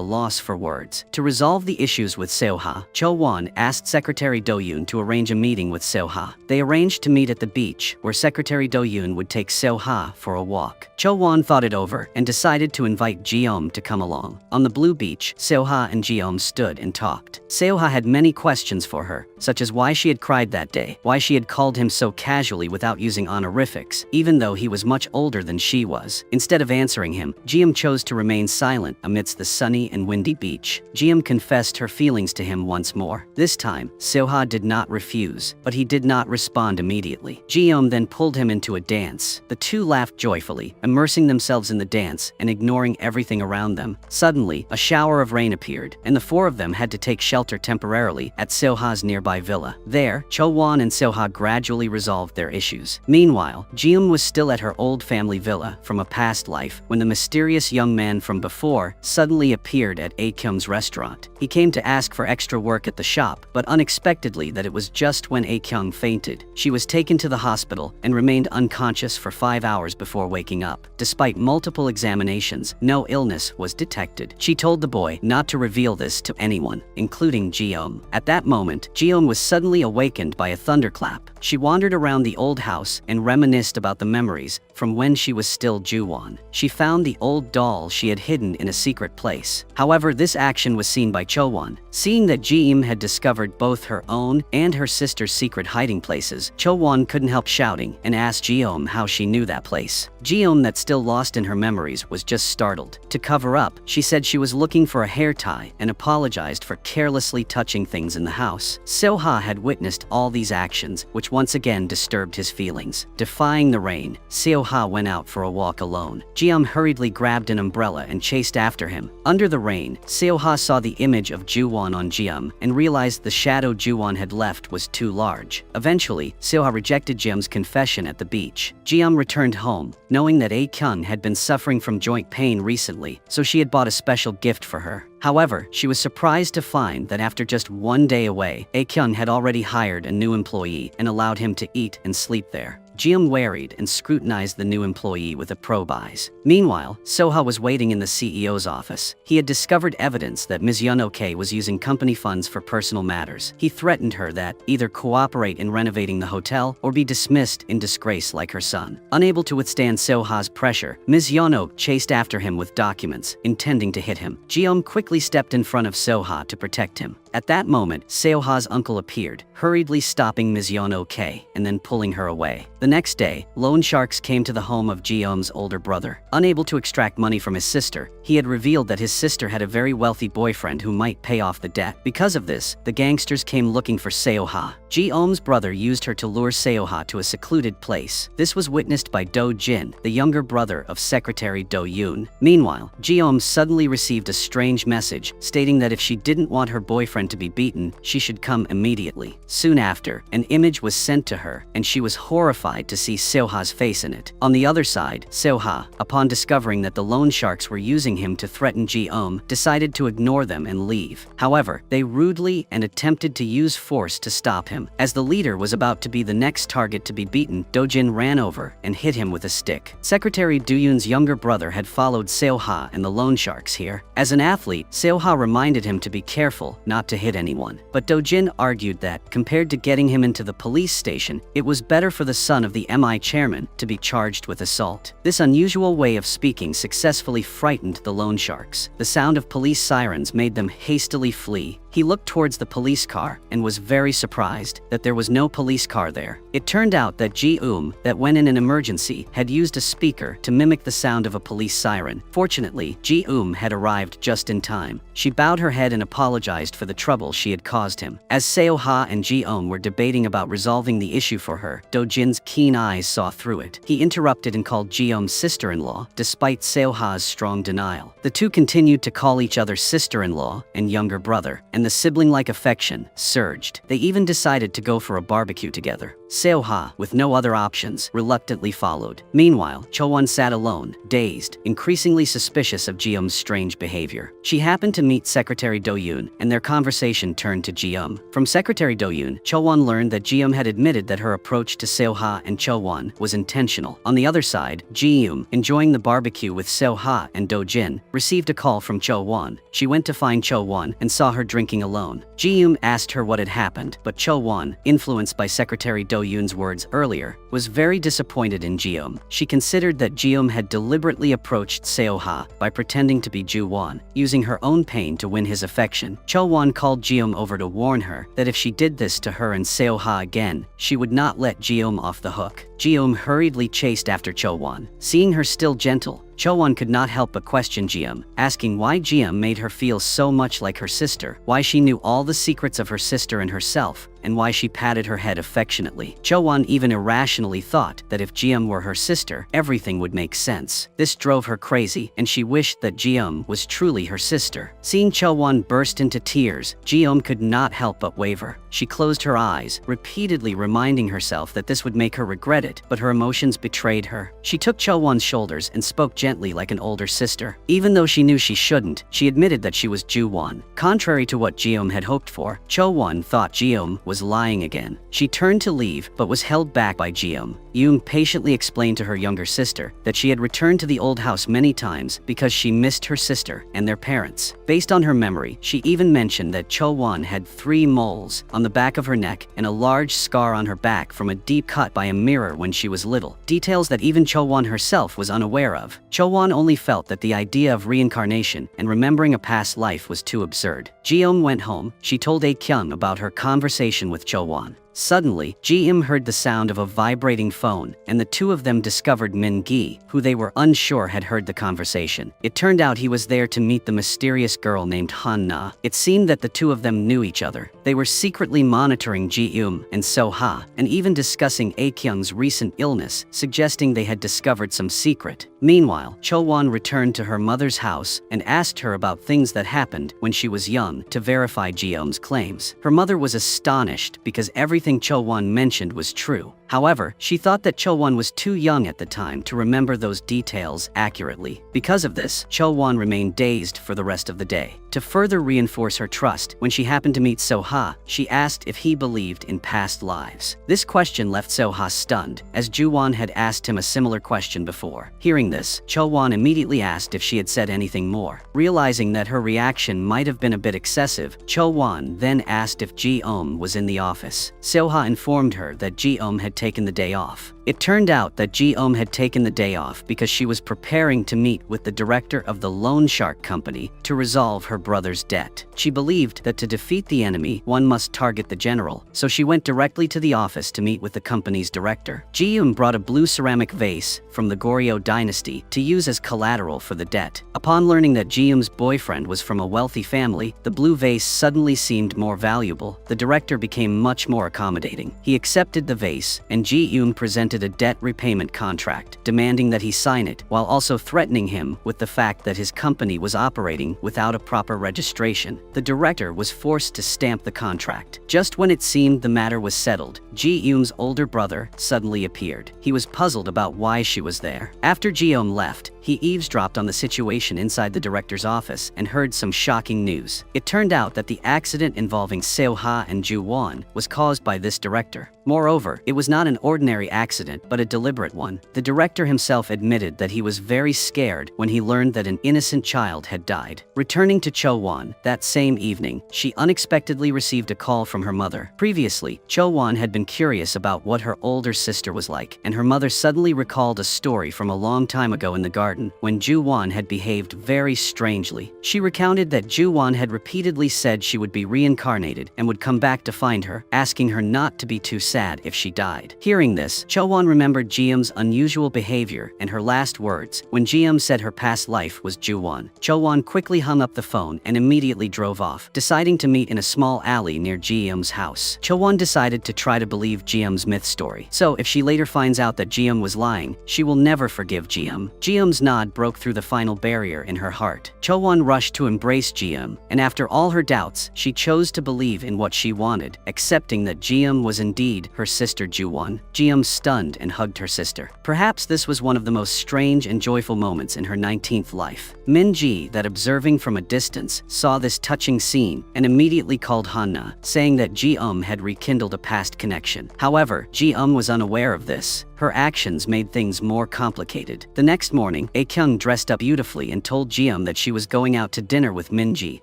loss for words. To resolve the issues with Seoha, Cho-won asked Secretary Do-yoon to arrange a meeting with Seoha. They arranged to meet at the beach, where Secretary Do-yoon would take Seoha for a walk. Cho-won thought it over and decided to invite Ji-eum to come along. On the blue beach, Seoha and Ji-eum stood and talked. Seoha had many questions for her, such as why she had cried that day, why she had called him so casually without using honorifics, even though he was much older than she was. Instead of answering him, Ji-eum chose to remain silent amidst the sunny and windy beach. Ji-eum confessed her feelings to him once more. This time, Seoha did not refuse, but he did not respond immediately. Ji-eum then pulled him into a dance. The two laughed joyfully, immersing themselves in the dance and ignoring everything around them. Suddenly, a shower of rain appeared, and the four of them had to take shelter temporarily at Seoha's nearby villa. There, Cho-won and Seoha gradually resolved their issues. Meanwhile, Ji-eum was still at her old family villa from a past life when the mysterious young man from before suddenly appeared at A-kyung's restaurant. He came to ask for extra work at the shop, but unexpectedly that it was just when A-kyung fainted. She was taken to the hospital and remained unconscious for 5 hours before waking up. Despite multiple examinations, no illness was detected. She told the boy not to reveal this to anyone, including Ji-eum. At that moment, Ji-eum was suddenly awakened by a thunderclap. She wandered around the old house and reminisced about the memories from when she was still Ju-won. She found the old doll she had hidden in a secret place. However, this action was seen by Cho-won. Seeing that Ji-eum had discovered both her own and her sister's secret hiding places, Cho-won couldn't help shouting and asked Ji-eum how she knew that place. Ji-eum, that still lost in her memories, was just startled. To cover up, she said she was looking for a hair tie and apologized for carelessly touching things in the house. Seoha had witnessed all these actions, which once again disturbed his feelings. Defying the rain, Seoha went out for a walk alone. Ji-eum hurriedly grabbed an umbrella and chased after him. Under the rain, Seoha saw the image of Ju-won on Ji-eum and realized the shadow Ju-won had left was too large. Eventually, Seoha rejected Ji-eum's confession at the beach. Ji-eum returned home, knowing that A-kyung had been suffering from joint pain recently, so she had bought a special gift for her. However, she was surprised to find that after just 1 day away, A-kyung had already hired a new employee and allowed him to eat and sleep there. Ji-eum worried and scrutinized the new employee with a probe eyes. Meanwhile, Soha was waiting in the CEO's office. He had discovered evidence that Ms. Yeon-ok was using company funds for personal matters. He threatened her that either cooperate in renovating the hotel or be dismissed in disgrace like her son. Unable to withstand Soha's pressure, Ms. Yeon-ok chased after him with documents, intending to hit him. Ji-eum quickly stepped in front of Soha to protect him. At that moment, Seoha's uncle appeared, hurriedly stopping Ms. Yeon-ok and then pulling her away. The next day, loan sharks came to the home of Ji-eum's older brother. Unable to extract money from his sister, he had revealed that his sister had a very wealthy boyfriend who might pay off the debt. Because of this, the gangsters came looking for Seoha. Ji-eum's brother used her to lure Seoha to a secluded place. This was witnessed by Do-jin, the younger brother of Secretary Do-yoon. Meanwhile, Ji-eum suddenly received a strange message stating that if she didn't want her boyfriend to be beaten, she should come immediately. Soon after, an image was sent to her, and she was horrified to see Seoha's face in it. On the other side, Seoha, upon discovering that the loan sharks were using him to threaten Ji-eum, decided to ignore them and leave. However, they rudely and attempted to use force to stop him. As the leader was about to be the next target to be beaten, Do-jin ran over and hit him with a stick. Secretary Do-yoon's younger brother had followed Seoha and the loan sharks here. As an athlete, Seoha reminded him to be careful not to hit anyone. But Do-jin argued that, compared to getting him into the police station, it was better for the son of the MI chairman to be charged with assault. This unusual way of speaking successfully frightened the loan sharks. The sound of police sirens made them hastily flee. He looked towards the police car and was very surprised that there was no police car there. It turned out that Ji-eum, that when in an emergency, had used a speaker to mimic the sound of a police siren. Fortunately, Ji-eum had arrived just in time. She bowed her head and apologized for the trouble she had caused him. As Seo-ha and Ji-eum were debating about resolving the issue for her, Do-jin's keen eyes saw through it. He interrupted and called Ji-eum's sister-in-law, despite Seo-ha's strong denial. The two continued to call each other sister-in-law and younger brother, and the sibling-like affection surged. They even decided to go for a barbecue together. Seo-ha, with no other options, reluctantly followed. Meanwhile, Cho-won sat alone, dazed, increasingly suspicious of Ji-eum's strange behavior. She happened to meet Secretary Do-yoon, and their conversation turned to Ji-eum. From Secretary Do-yoon, Cho-won learned that Ji-eum had admitted that her approach to Seo-ha and Cho-won was intentional. On the other side, Ji-eum, enjoying the barbecue with Seo-ha and Do-jin, received a call from Cho-won. She went to find Cho-won and saw her drinking alone. Ji-eum asked her what had happened, but Cho-won, influenced by Secretary Do-yoon's words earlier, was very disappointed in Ji-eum. She considered that Ji-eum had deliberately approached Seo-ha by pretending to be Ju-won, using her own pain to win his affection. Cho-won called Ji-eum over to warn her that if she did this to her and Seo-ha again, she would not let Ji-eum off the hook. Ji-eum hurriedly chased after Cho-won. Seeing her still gentle, Cho-won could not help but question Ji-eum, asking why Ji-eum made her feel so much like her sister, why she knew all the secrets of her sister and herself, and why she patted her head affectionately. Cho-won even irrationally thought that if Ji-eum were her sister, everything would make sense. This drove her crazy, and she wished that Ji-eum was truly her sister. Seeing Cho-won burst into tears, Ji-eum could not help but waver. She closed her eyes, repeatedly reminding herself that this would make her regret it, but her emotions betrayed her. She took Cho-won's shoulders and spoke gently like an older sister. Even though she knew she shouldn't, she admitted that she was Ju-won. Contrary to what Ji-eum had hoped for, Cho-won thought Ji-eum was lying again. She turned to leave, but was held back by Ji-eum. Yoon patiently explained to her younger sister that she had returned to the old house many times because she missed her sister and their parents. Based on her memory, she even mentioned that Cho-won had 3 moles on the back of her neck and a large scar on her back from a deep cut by a mirror when she was little. Details that even Cho-won herself was unaware of. Cho-won only felt that the idea of reincarnation and remembering a past life was too absurd. Ji-eum went home. She told A-kyung about her conversation with Cho-won. Suddenly, Ji-eum heard the sound of a vibrating phone, and the two of them discovered Min-gi, who they were unsure had heard the conversation. It turned out he was there to meet the mysterious girl named Han-na. It seemed that the two of them knew each other. They were secretly monitoring Ji-eum and So-ha, and even discussing A-kyung's recent illness, suggesting they had discovered some secret. Meanwhile, Cho-won returned to her mother's house and asked her about things that happened when she was young to verify Ji-eum's claims. Her mother was astonished because everything Cho-won mentioned was true. However, she thought that Cho-won was too young at the time to remember those details accurately. Because of this, Cho-won remained dazed for the rest of the day. To further reinforce her trust, when she happened to meet So-ha, she asked if he believed in past lives. This question left So-ha stunned, as Ju-won had asked him a similar question before. Hearing this, Cho-won immediately asked if she had said anything more. Realizing that her reaction might have been a bit excessive, Cho-won then asked if Ji-eum was in the office. So-ha informed her that Ji-eum had taken the day off. It turned out that Ji-eum had taken the day off because she was preparing to meet with the director of the loan shark company to resolve her brother's debt. She believed that to defeat the enemy, one must target the general, so she went directly to the office to meet with the company's director. Ji-eum brought a blue ceramic vase from the Goryeo dynasty to use as collateral for the debt. Upon learning that Ji-eum's boyfriend was from a wealthy family, the blue vase suddenly seemed more valuable. The director became much more accommodating. He accepted the vase, and Ji-eum presented a debt repayment contract, demanding that he sign it, while also threatening him with the fact that his company was operating without a proper registration. The director was forced to stamp the contract. Just when it seemed the matter was settled, Ji-eum's older brother suddenly appeared. He was puzzled about why she was there. After Ji-eum left, he eavesdropped on the situation inside the director's office and heard some shocking news. It turned out that the accident involving Seo-ha and Ju-won was caused by this director. Moreover, it was not an ordinary accident, but a deliberate one. The director himself admitted that he was very scared when he learned that an innocent child had died. Returning to Cho-won, that same evening, she unexpectedly received a call from her mother. Previously, Cho-won had been curious about what her older sister was like, and her mother suddenly recalled a story from a long time ago in the garden. kindergarten when Ju-won had behaved very strangely. She recounted that Ju-won had repeatedly said she would be reincarnated and would come back to find her, asking her not to be too sad if she died. Hearing this, Cho-won remembered Ji-eum's unusual behavior and her last words when Ji-eum said her past life was Ju-won. Cho-won quickly hung up the phone and immediately drove off, deciding to meet in a small alley near Ji-eum's house. Cho-won decided to try to believe Ji-eum's myth story. So if she later finds out that Ji-eum was lying, she will never forgive Ji-eum. Ji-eum's nod broke through the final barrier in her heart. Cho-won rushed to embrace Ji-eum, and after all her doubts, she chose to believe in what she wanted, accepting that Ji-eum was indeed her sister Ju-won. Ji-eum stunned and hugged her sister. Perhaps this was one of the most strange and joyful moments in her 19th life. Min-ji, that observing from a distance, saw this touching scene and immediately called Hanna, saying that Ji-eum had rekindled a past connection. However, Ji-eum was unaware of this. Her actions made things more complicated. The next morning, Ae-kyung dressed up beautifully and told Ji-eum that she was going out to dinner with Min-ji,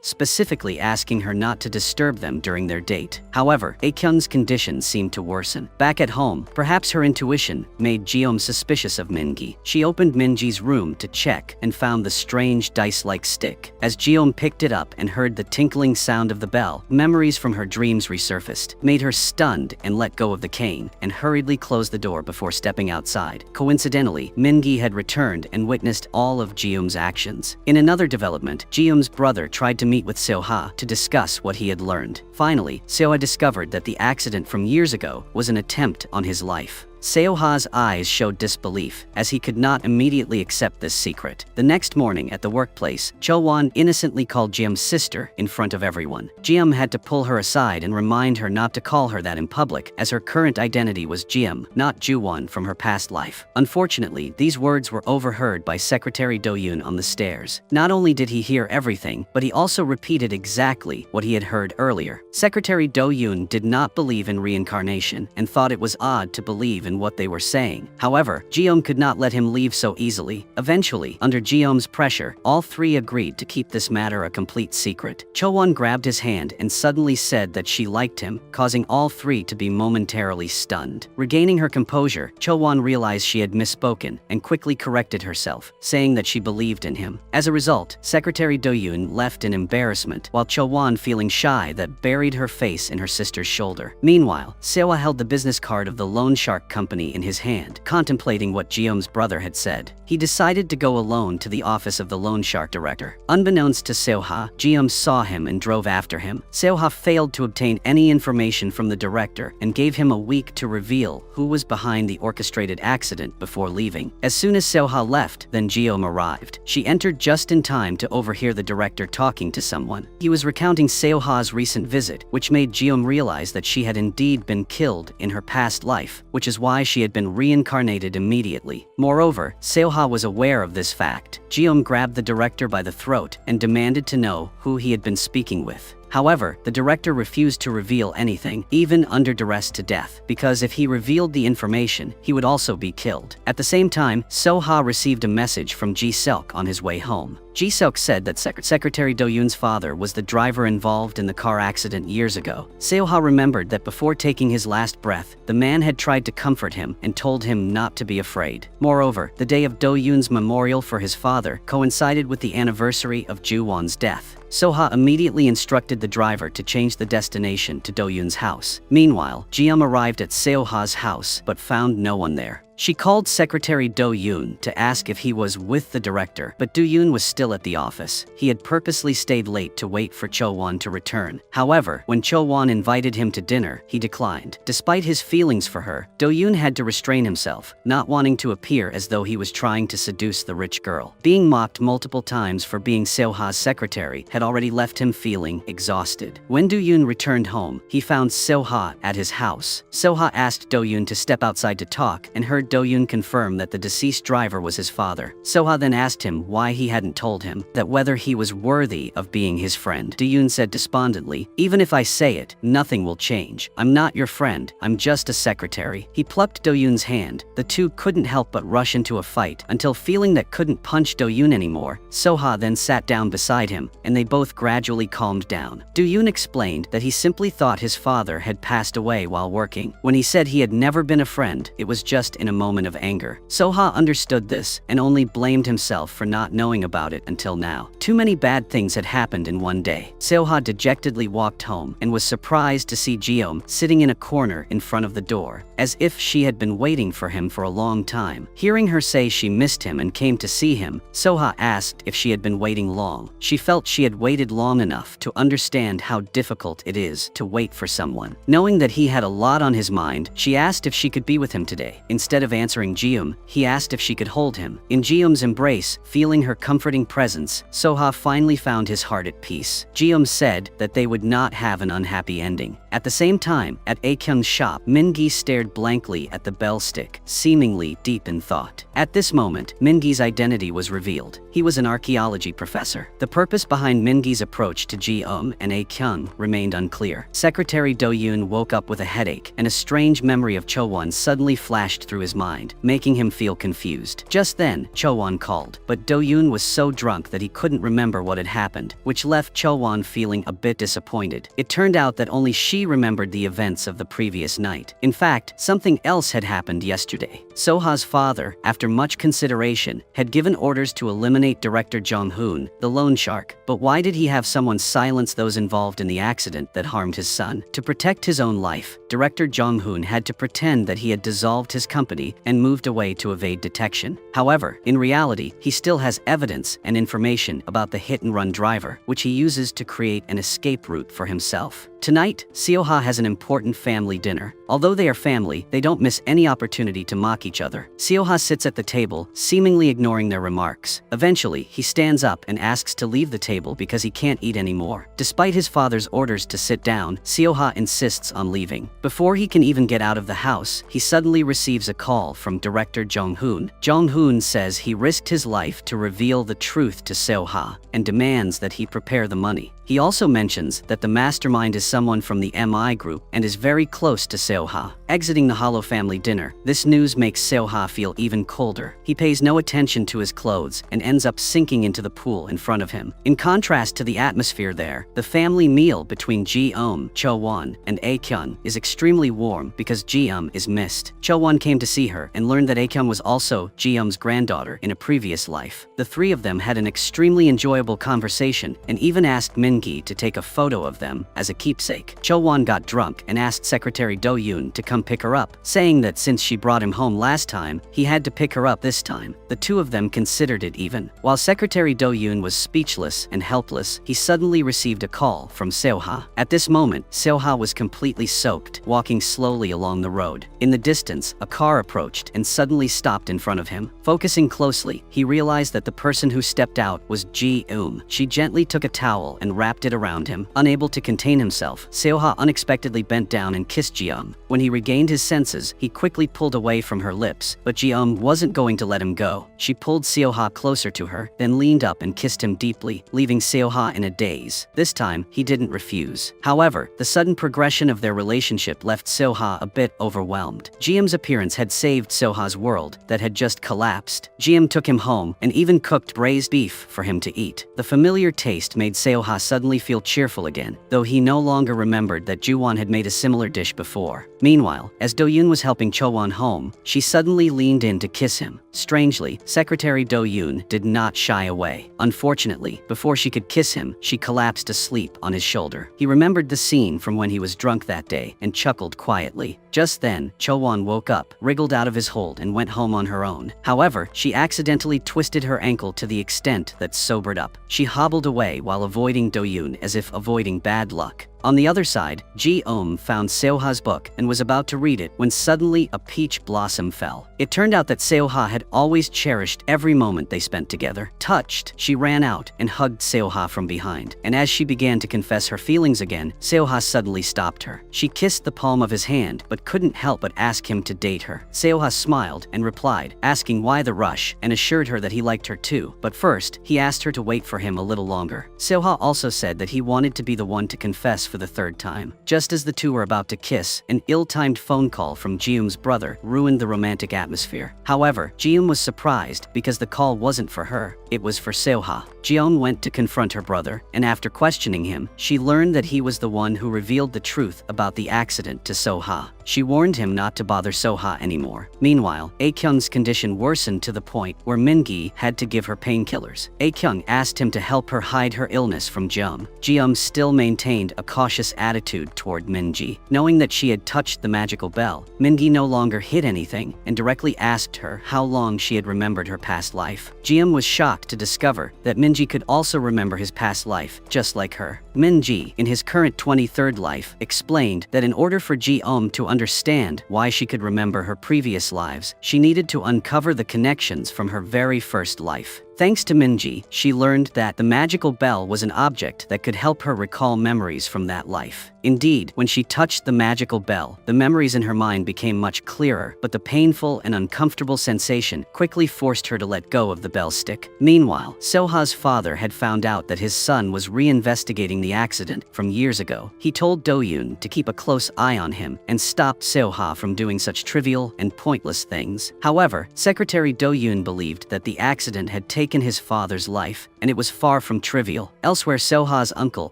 specifically asking her not to disturb them during their date. However, Ae-kyung's condition seemed to worsen. Back at home, perhaps her intuition made Ji-eum suspicious of Min-gi. She opened Min-ji's room to check and found the strange dice-like stick. As Ji-eum picked it up and heard the tinkling sound of the bell, memories from her dreams resurfaced, made her stunned and let go of the cane, and hurriedly closed the door before stepping outside. Coincidentally, Min-gi had returned and witnessed all of Ji-eum's actions. In another development, Ji-eum's brother tried to meet with Soha to discuss what he had learned. Finally, Soha discovered that the accident from years ago was an attempt on his life. Seoha's eyes showed disbelief, as he could not immediately accept this secret. The next morning at the workplace, Cho-won innocently called Ji-eum's sister in front of everyone. Ji-eum had to pull her aside and remind her not to call her that in public, as her current identity was Ji-eum, not Ju-won from her past life. Unfortunately, these words were overheard by Secretary Do-yoon on the stairs. Not only did he hear everything, but he also repeated exactly what he had heard earlier. Secretary Do-yoon did not believe in reincarnation and thought it was odd to believe in what they were saying. However, Ji-eum could not let him leave so easily. Eventually, under Ji-eum's pressure, all three agreed to keep this matter a complete secret. Cho-won grabbed his hand and suddenly said that she liked him, causing all three to be momentarily stunned. Regaining her composure, Cho-won realized she had misspoken and quickly corrected herself, saying that she believed in him. As a result, Secretary Do-yoon left in embarrassment, while Cho-won feeling shy that buried her face in her sister's shoulder. Meanwhile, Sewa held the business card of the loan shark company in his hand, contemplating what Ji-eum's brother had said. He decided to go alone to the office of the loan shark director. Unbeknownst to Soha, Ji-eum saw him and drove after him. Soha failed to obtain any information from the director and gave him a week to reveal who was behind the orchestrated accident before leaving. As soon as Soha left, then Ji-eum arrived. She entered just in time to overhear the director talking to someone. He was recounting Soha's recent visit, which made Ji-eum realize that she had indeed been killed in her past life, which is why she had been reincarnated immediately. Moreover, Seoha was aware of this fact. Ji-eum grabbed the director by the throat and demanded to know who he had been speaking with. However, the director refused to reveal anything, even under duress to death, because if he revealed the information, he would also be killed. At the same time, Soha received a message from Ji-seok on his way home. Ji-seok said that Secretary Do-yoon's father was the driver involved in the car accident years ago. Seoha remembered that before taking his last breath, the man had tried to comfort him and told him not to be afraid. Moreover, the day of Do-yoon's memorial for his father coincided with the anniversary of Ju-won's death. Soha immediately instructed the driver to change the destination to Do-yoon's house. Meanwhile, Ji-eum arrived at Seoha's house but found no one there. She called Secretary Do-yoon to ask if he was with the director, but Do-yoon was still at the office. He had purposely stayed late to wait for Cho-won to return. However, when Cho-won invited him to dinner, he declined. Despite his feelings for her, Do-yoon had to restrain himself, not wanting to appear as though he was trying to seduce the rich girl. Being mocked multiple times for being Seoha's secretary had already left him feeling exhausted. When Do-yoon returned home, he found Soha at his house. Soha asked Do-yoon to step outside to talk and heard Do-yoon confirm that the deceased driver was his father. Soha then asked him why he hadn't told him that whether he was worthy of being his friend. Do-yoon said despondently, "Even if I say it, nothing will change. I'm not your friend, I'm just a secretary." He plucked Do-yoon's hand. The two couldn't help but rush into a fight, until feeling that couldn't punch Do-yoon anymore, Soha then sat down beside him, and they both gradually calmed down. Do-yoon explained that he simply thought his father had passed away while working. When he said he had never been a friend, it was just in a a moment of anger. Soha understood this and only blamed himself for not knowing about it until now. Too many bad things had happened in one day. Soha dejectedly walked home and was surprised to see Jeom sitting in a corner in front of the door, as if she had been waiting for him for a long time. Hearing her say she missed him and came to see him, Soha asked if she had been waiting long. She felt she had waited long enough to understand how difficult it is to wait for someone. Knowing that he had a lot on his mind, she asked if she could be with him today. Instead of answering Jeom, he asked if she could hold him. In Jeom's embrace, feeling her comforting presence, Soha finally found his heart at peace. Jeom said that they would not have an unhappy ending. At the same time, at Aekyung's shop, Mingi stared blankly at the bell stick, seemingly deep in thought. At this moment, Mingi's identity was revealed. He was an archaeology professor. The purpose behind Mingi's approach to Jeom and Aekyung remained unclear. Secretary Do-yoon woke up with a headache, and a strange memory of Cho-won suddenly flashed through his mind, making him feel confused. Just then, Cho-won called, but Do-yoon was so drunk that he couldn't remember what had happened, which left Cho-won feeling a bit disappointed. It turned out that only she remembered the events of the previous night. In fact, something else had happened yesterday. Soha's father, after much consideration, had given orders to eliminate director Jong-hoon, the loan shark. But why did he have someone silence those involved in the accident that harmed his son? To protect his own life, director Jong-hoon had to pretend that he had dissolved his company and moved away to evade detection. However, in reality, he still has evidence and information about the hit-and-run driver, which he uses to create an escape route for himself. Tonight, Seoha has an important family dinner. Although they are family, they don't miss any opportunity to mock each other. Seoha sits at the table, seemingly ignoring their remarks. Eventually, he stands up and asks to leave the table because he can't eat anymore. Despite his father's orders to sit down, Seoha insists on leaving. Before he can even get out of the house, he suddenly receives a call from director Jong-hoon. Jong-hoon says he risked his life to reveal the truth to Seoha and demands that he prepare the money. He also mentions that the mastermind is someone from the MI group and is very close to Seoha. Exiting the Hollow family dinner, this news makes Seoha feel even colder. He pays no attention to his clothes and ends up sinking into the pool in front of him. In contrast to the atmosphere there, the family meal between Ji-eum, Cho-won, and Aekyung is extremely warm because Ji-eum is missed. Cho-won came to see her and learned that Aekyung was also Ji-eum's granddaughter in a previous life. The three of them had an extremely enjoyable conversation and even asked Mingi to take a photo of them as a keepsake. Cho-won got drunk and asked Secretary Do-yoon to come pick her up, saying that since she brought him home last time, he had to pick her up this time. The two of them considered it even. While Secretary Do-yoon was speechless and helpless, he suddenly received a call from Seoha. At this moment, Seoha was completely soaked, walking slowly along the road. In the distance, a car approached and suddenly stopped in front of him. Focusing closely, he realized that the person who stepped out was Ji-eum. She gently took a towel and wrapped it around him. Unable to contain himself, Seoha unexpectedly bent down and kissed Ji-eum. When he regained his senses, he quickly pulled away from her lips, but Ji-eum wasn't going to let him go. She pulled Seoha closer to her, then leaned up and kissed him deeply, leaving Seoha in a daze. This time, he didn't refuse. However, the sudden progression of their relationship left Seoha a bit overwhelmed. Ji-eum's appearance had saved Seoha's world that had just collapsed. Ji-eum took him home and even cooked braised beef for him to eat. The familiar taste made Seoha suddenly feel cheerful again, though he no longer remembered that Ju-won had made a similar dish before. Meanwhile, as Do-yoon was helping Cho-won home, she suddenly leaned in to kiss him. Strangely, Secretary Do-yoon did not shy away. Unfortunately, before she could kiss him, she collapsed asleep on his shoulder. He remembered the scene from when he was drunk that day and chuckled quietly. Just then, Cho-won woke up, wriggled out of his hold and went home on her own. However, she accidentally twisted her ankle to the extent that sobered up. She hobbled away while avoiding Do-yoon as if avoiding bad luck. On the other side, Ji-eum found Seoha's book and was about to read it when suddenly a peach blossom fell. It turned out that Seoha had always cherished every moment they spent together. Touched, she ran out and hugged Seoha from behind. And as she began to confess her feelings again, Seoha suddenly stopped her. She kissed the palm of his hand but couldn't help but ask him to date her. Seoha smiled and replied, asking why the rush, and assured her that he liked her too. But first, he asked her to wait for him a little longer. Seoha also said that he wanted to be the one to confess for the third time. Just as the two were about to kiss, an ill-timed phone call from Ji-eum's brother ruined the romantic atmosphere. However, Ji-eum was surprised because the call wasn't for her, it was for Soha. Ji-eum went to confront her brother, and after questioning him, she learned that he was the one who revealed the truth about the accident to Soha. She warned him not to bother Soha anymore. Meanwhile, A-kyung's condition worsened to the point where Min-gi had to give her painkillers. A-kyung asked him to help her hide her illness from Ji-eum. Ji-eum still maintained a cautious attitude toward Min-gi. Knowing that she had touched the magical bell, Min-gi no longer hid anything and directly asked her how long she had remembered her past life. Ji-eum was shocked to discover that Min-gi could also remember his past life, just like her. Min-gi, in his current 23rd life, explained that in order for Ji-eum to understand why she could remember her previous lives, she needed to uncover the connections from her very first life. Thanks to Min-gi, she learned that the magical bell was an object that could help her recall memories from that life. Indeed, when she touched the magical bell, the memories in her mind became much clearer, but the painful and uncomfortable sensation quickly forced her to let go of the bell stick. Meanwhile, Soha's father had found out that his son was reinvestigating the accident from years ago. He told Do-yoon to keep a close eye on him and stopped Soha from doing such trivial and pointless things. However, Secretary Do-yoon believed that the accident had taken his father's life, and it was far from trivial. Elsewhere, Soha's uncle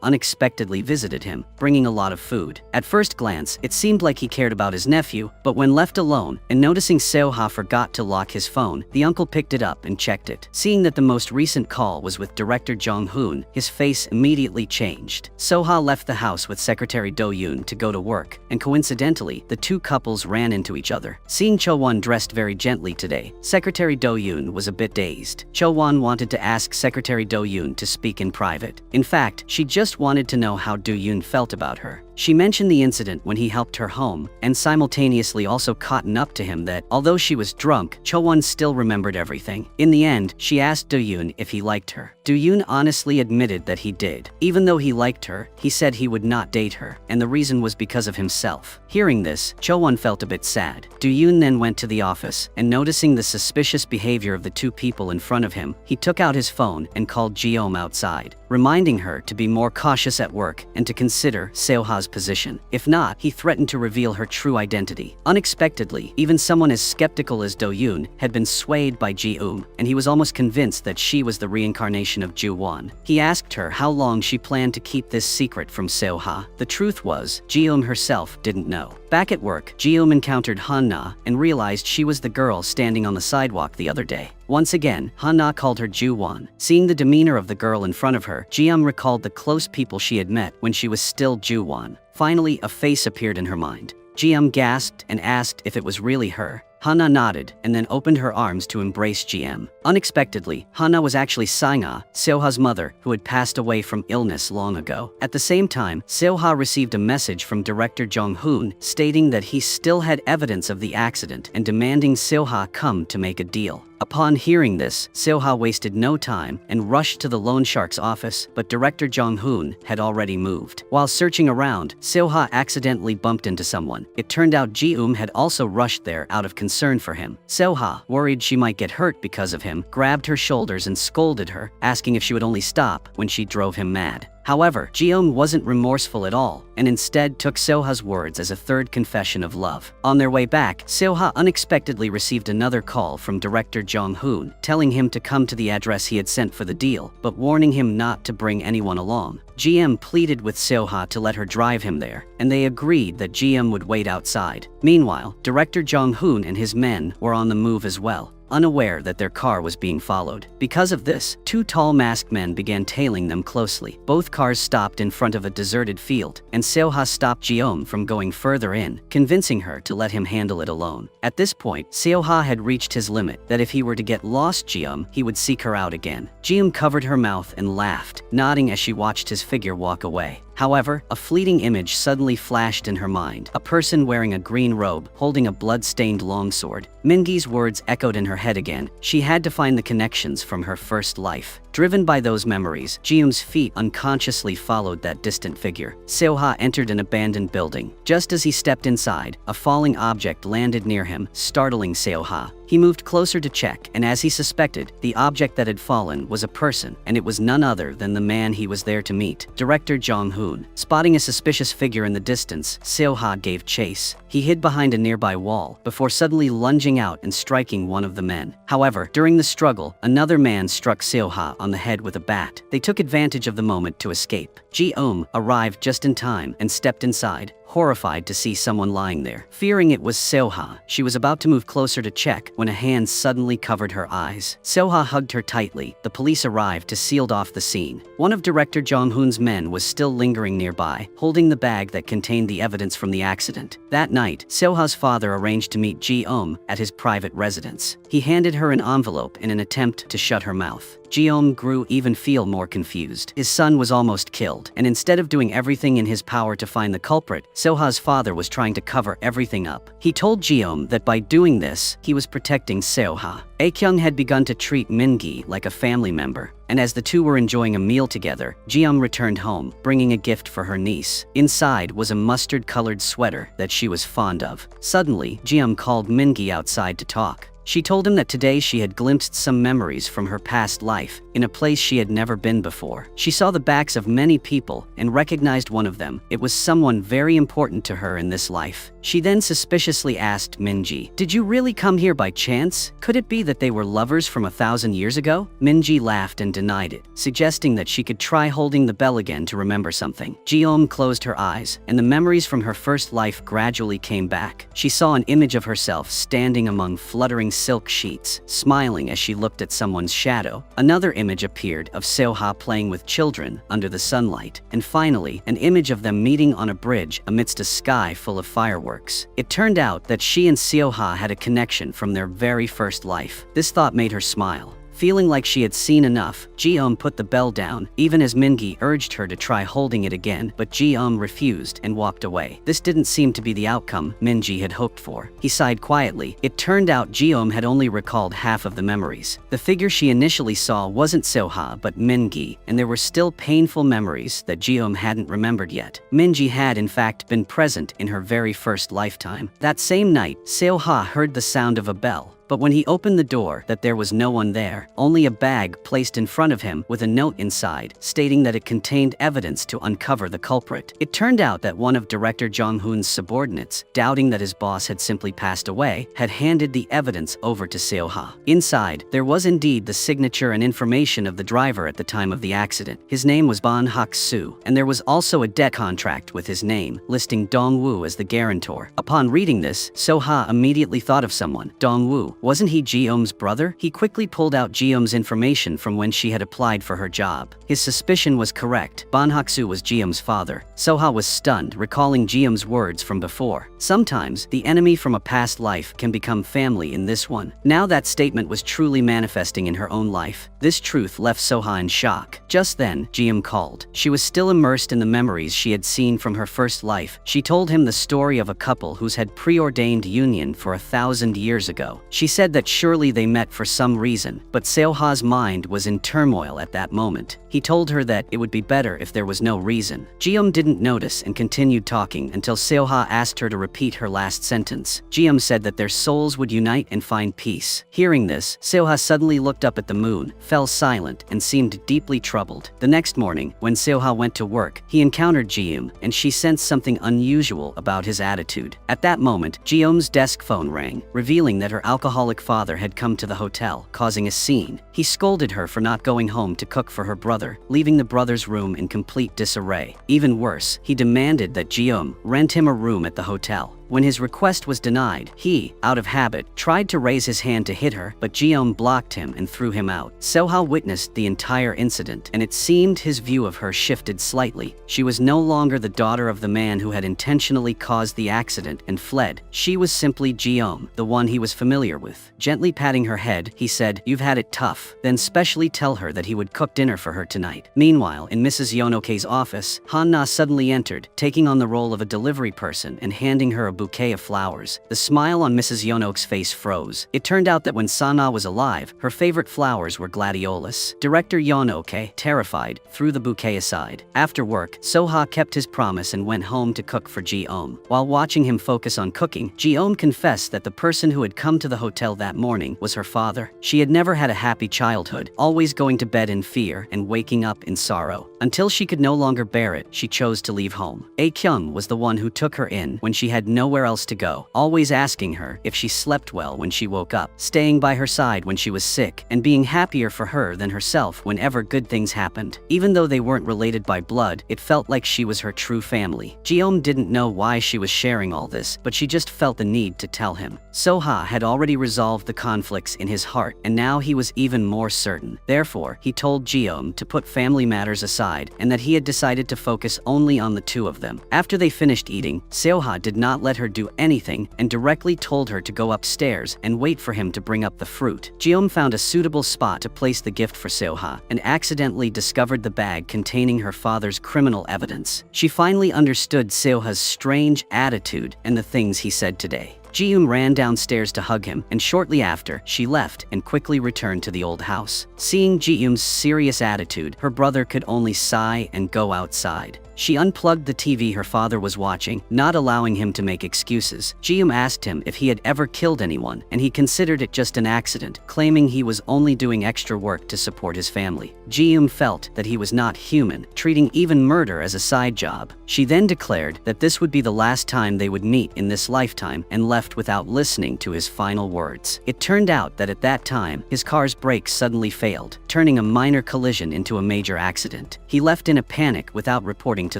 unexpectedly visited him, bringing a lot of food. At first glance, it seemed like he cared about his nephew, but when left alone and noticing Soha forgot to lock his phone, the uncle picked it up and checked it. Seeing that the most recent call was with director Jong-hoon, his face immediately changed. Soha left the house with Secretary Do-yoon to go to work, and coincidentally, the two couples ran into each other. Seeing Cho-won dressed very gently today, Secretary Do-yoon was a bit dazed. Cho-won wanted to ask Secretary Do-yoon to speak in private. In fact, she just wanted to know how Do-yoon felt about her. She mentioned the incident when he helped her home, and simultaneously also cottoned up to him that, although she was drunk, Cho-won still remembered everything. In the end, she asked Do-yoon if he liked her. Do-yoon honestly admitted that he did. Even though he liked her, he said he would not date her, and the reason was because of himself. Hearing this, Cho-won felt a bit sad. Do-yoon then went to the office, and noticing the suspicious behavior of the two people in front of him, he took out his phone and called Ji-eum outside, reminding her to be more cautious at work and to consider Soha's position. If not, he threatened to reveal her true identity. Unexpectedly, even someone as skeptical as Do-yoon had been swayed by Ji-eum, and he was almost convinced that she was the reincarnation of Ju-won. He asked her how long she planned to keep this secret from Soha. The truth was, Ji-eum herself didn't know. Back at work, Ji-eum encountered Han-na and realized she was the girl standing on the sidewalk the other day. Once again, Han-na called her Ju-won. Seeing the demeanor of the girl in front of her, Ji-eum recalled the close people she had met when she was still Ju-won. Finally, a face appeared in her mind. Ji-eum gasped and asked if it was really her. Han-na nodded and then opened her arms to embrace Ji-eum. Unexpectedly, Han-na was actually Sang-ah, Soha's mother, who had passed away from illness long ago. At the same time, Soha received a message from director Jong-hoon stating that he still had evidence of the accident and demanding Soha come to make a deal. Upon hearing this, Soha wasted no time and rushed to the loan shark's office, but director Jong-hoon had already moved. While searching around, Soha accidentally bumped into someone. It turned out Ji-eum had also rushed there out of concern for him. Soha, worried she might get hurt because of him, grabbed her shoulders and scolded her, asking if she would only stop when she drove him mad. However, Ji-eum wasn't remorseful at all, and instead took Soha's words as a third confession of love. On their way back, Soha unexpectedly received another call from director Jong-hoon, telling him to come to the address he had sent for the deal, but warning him not to bring anyone along. Ji-eum pleaded with Soha to let her drive him there, and they agreed that Ji-eum would wait outside. Meanwhile, director Jong-hoon and his men were on the move as well, unaware that their car was being followed. Because of this, two tall masked men began tailing them closely. Both cars stopped in front of a deserted field, and Soha stopped Ji-eum from going further in, convincing her to let him handle it alone. At this point, Soha had reached his limit, that if he were to get lost Ji-eum, he would seek her out again. Ji-eum covered her mouth and laughed, nodding as she watched his figure walk away. However, a fleeting image suddenly flashed in her mind. A person wearing a green robe, holding a blood-stained longsword. Min-gi's words echoed in her head again. She had to find the connections from her first life. Driven by those memories, Ji-eum's feet unconsciously followed that distant figure. Soha entered an abandoned building. Just as he stepped inside, a falling object landed near him, startling Soha. He moved closer to check, and as he suspected, the object that had fallen was a person, and it was none other than the man he was there to meet, Director Jong-hoon. Spotting a suspicious figure in the distance, Soha gave chase. He hid behind a nearby wall, before suddenly lunging out and striking one of the men. However, during the struggle, another man struck Soha on the head with a bat. They took advantage of the moment to escape. Ji-eum arrived just in time and stepped inside, horrified to see someone lying there. Fearing it was Soha, she was about to move closer to check when a hand suddenly covered her eyes. Soha hugged her tightly. The police arrived to seal off the scene. One of Director Jong-hoon's men was still lingering nearby, holding the bag that contained the evidence from the accident. That night, Soha's father arranged to meet Ji-eum at his private residence. He handed her an envelope in an attempt to shut her mouth. Ji-eum grew even more confused. His son was almost killed, and instead of doing everything in his power to find the culprit, Soha's father was trying to cover everything up. He told Ji-eum that by doing this, he was protecting Soha. Ae-kyung had begun to treat Min-gi like a family member, and as the two were enjoying a meal together, Ji-eum returned home, bringing a gift for her niece. Inside was a mustard-colored sweater that she was fond of. Suddenly, Ji-eum called Min-gi outside to talk. She told him that today she had glimpsed some memories from her past life, in a place she had never been before. She saw the backs of many people and recognized one of them. It was someone very important to her in this life. She then suspiciously asked Min-gi, "Did you really come here by chance? Could it be that they were lovers from 1,000 years ago?" Min-gi laughed and denied it, suggesting that she could try holding the bell again to remember something. Ji-eum closed her eyes, and the memories from her first life gradually came back. She saw an image of herself standing among fluttering silk sheets, smiling as she looked at someone's shadow. Another image appeared of Soha playing with children under the sunlight, and finally, an image of them meeting on a bridge amidst a sky full of fireworks. It turned out that she and Soha had a connection from their very first life. This thought made her smile. Feeling like she had seen enough, Ji-eum put the bell down, even as Min-gi urged her to try holding it again, but Ji-eum refused and walked away. This didn't seem to be the outcome Min-gi had hoped for. He sighed quietly. It turned out Ji-eum had only recalled half of the memories. The figure she initially saw wasn't Soha but Min-gi, and there were still painful memories that Ji-eum hadn't remembered yet. Min-gi had in fact been present in her very first lifetime. That same night, Soha heard the sound of a bell. But when he opened the door, that there was no one there, only a bag placed in front of him with a note inside, stating that it contained evidence to uncover the culprit. It turned out that one of Director Jong-hoon's subordinates, doubting that his boss had simply passed away, had handed the evidence over to Soha. Inside, there was indeed the signature and information of the driver at the time of the accident. His name was Bon Hak-soo, and there was also a debt contract with his name, listing Dong-woo as the guarantor. Upon reading this, Soha immediately thought of someone, Dong-woo. Wasn't he Ji-eum's brother? He quickly pulled out Ji-eum's information from when she had applied for her job. His suspicion was correct. Bon Hak-soo was Ji-eum's father. Soha was stunned, recalling Ji-eum's words from before. Sometimes, the enemy from a past life can become family in this one. Now that statement was truly manifesting in her own life. This truth left Soha in shock. Just then, Ji-eum called. She was still immersed in the memories she had seen from her first life. She told him the story of a couple whose had preordained union for 1,000 years ago. She said that surely they met for some reason, but Soha's mind was in turmoil at that moment. He told her that it would be better if there was no reason. Ji-eum didn't notice and continued talking until Soha asked her to repeat her last sentence. Ji-eum said that their souls would unite and find peace. Hearing this, Soha suddenly looked up at the moon, fell silent, and seemed deeply troubled. The next morning, when Soha went to work, he encountered Ji-eum, and she sensed something unusual about his attitude. At that moment, Ji-eum's desk phone rang, revealing that her alcoholic father had come to the hotel, causing a scene. He scolded her for not going home to cook for her brother, leaving the brother's room in complete disarray. Even worse, he demanded that Ji-eum rent him a room at the hotel. When his request was denied, he, out of habit, tried to raise his hand to hit her, but Ji-eum blocked him and threw him out. Soha witnessed the entire incident, and it seemed his view of her shifted slightly. She was no longer the daughter of the man who had intentionally caused the accident and fled. She was simply Ji-eum, the one he was familiar with. Gently patting her head, he said, "You've had it tough." Then specially tell her that he would cook dinner for her tonight. Meanwhile, in Mrs. Yonoke's office, Han-na suddenly entered, taking on the role of a delivery person and handing her a bouquet of flowers. The smile on Mrs. Yeonok's face froze. It turned out that when Sana was alive, her favorite flowers were gladiolus. Director Yeonok, terrified, threw the bouquet aside. After work, Soha kept his promise and went home to cook for Ji-eom. While watching him focus on cooking, Ji-eom confessed that the person who had come to the hotel that morning was her father. She had never had a happy childhood, always going to bed in fear and waking up in sorrow. Until she could no longer bear it, she chose to leave home. Kyung was the one who took her in when she had nowhere else to go, always asking her if she slept well when she woke up, staying by her side when she was sick, and being happier for her than herself whenever good things happened. Even though they weren't related by blood, it felt like she was her true family. Ji-eom didn't know why she was sharing all this, but she just felt the need to tell him. Soha had already resolved the conflicts in his heart, and now he was even more certain. Therefore, he told Ji-eom to put family matters aside and that he had decided to focus only on the two of them. After they finished eating, Soha did not let her do anything and directly told her to go upstairs and wait for him to bring up the fruit. Ji-eom found a suitable spot to place the gift for Soha and accidentally discovered the bag containing her father's criminal evidence. She finally understood Soha's strange attitude and the things he said today. Ji-eom ran downstairs to hug him, and shortly after, she left and quickly returned to the old house. Seeing Ji-eom's serious attitude, her brother could only sigh and go outside. She unplugged the TV her father was watching, not allowing him to make excuses. Ji-eom asked him if he had ever killed anyone, and he considered it just an accident, claiming he was only doing extra work to support his family. Ji-eom felt that he was not human, treating even murder as a side job. She then declared that this would be the last time they would meet in this lifetime and left without listening to his final words. It turned out that at that time, his car's brakes suddenly failed, turning a minor collision into a major accident. He left in a panic without reporting to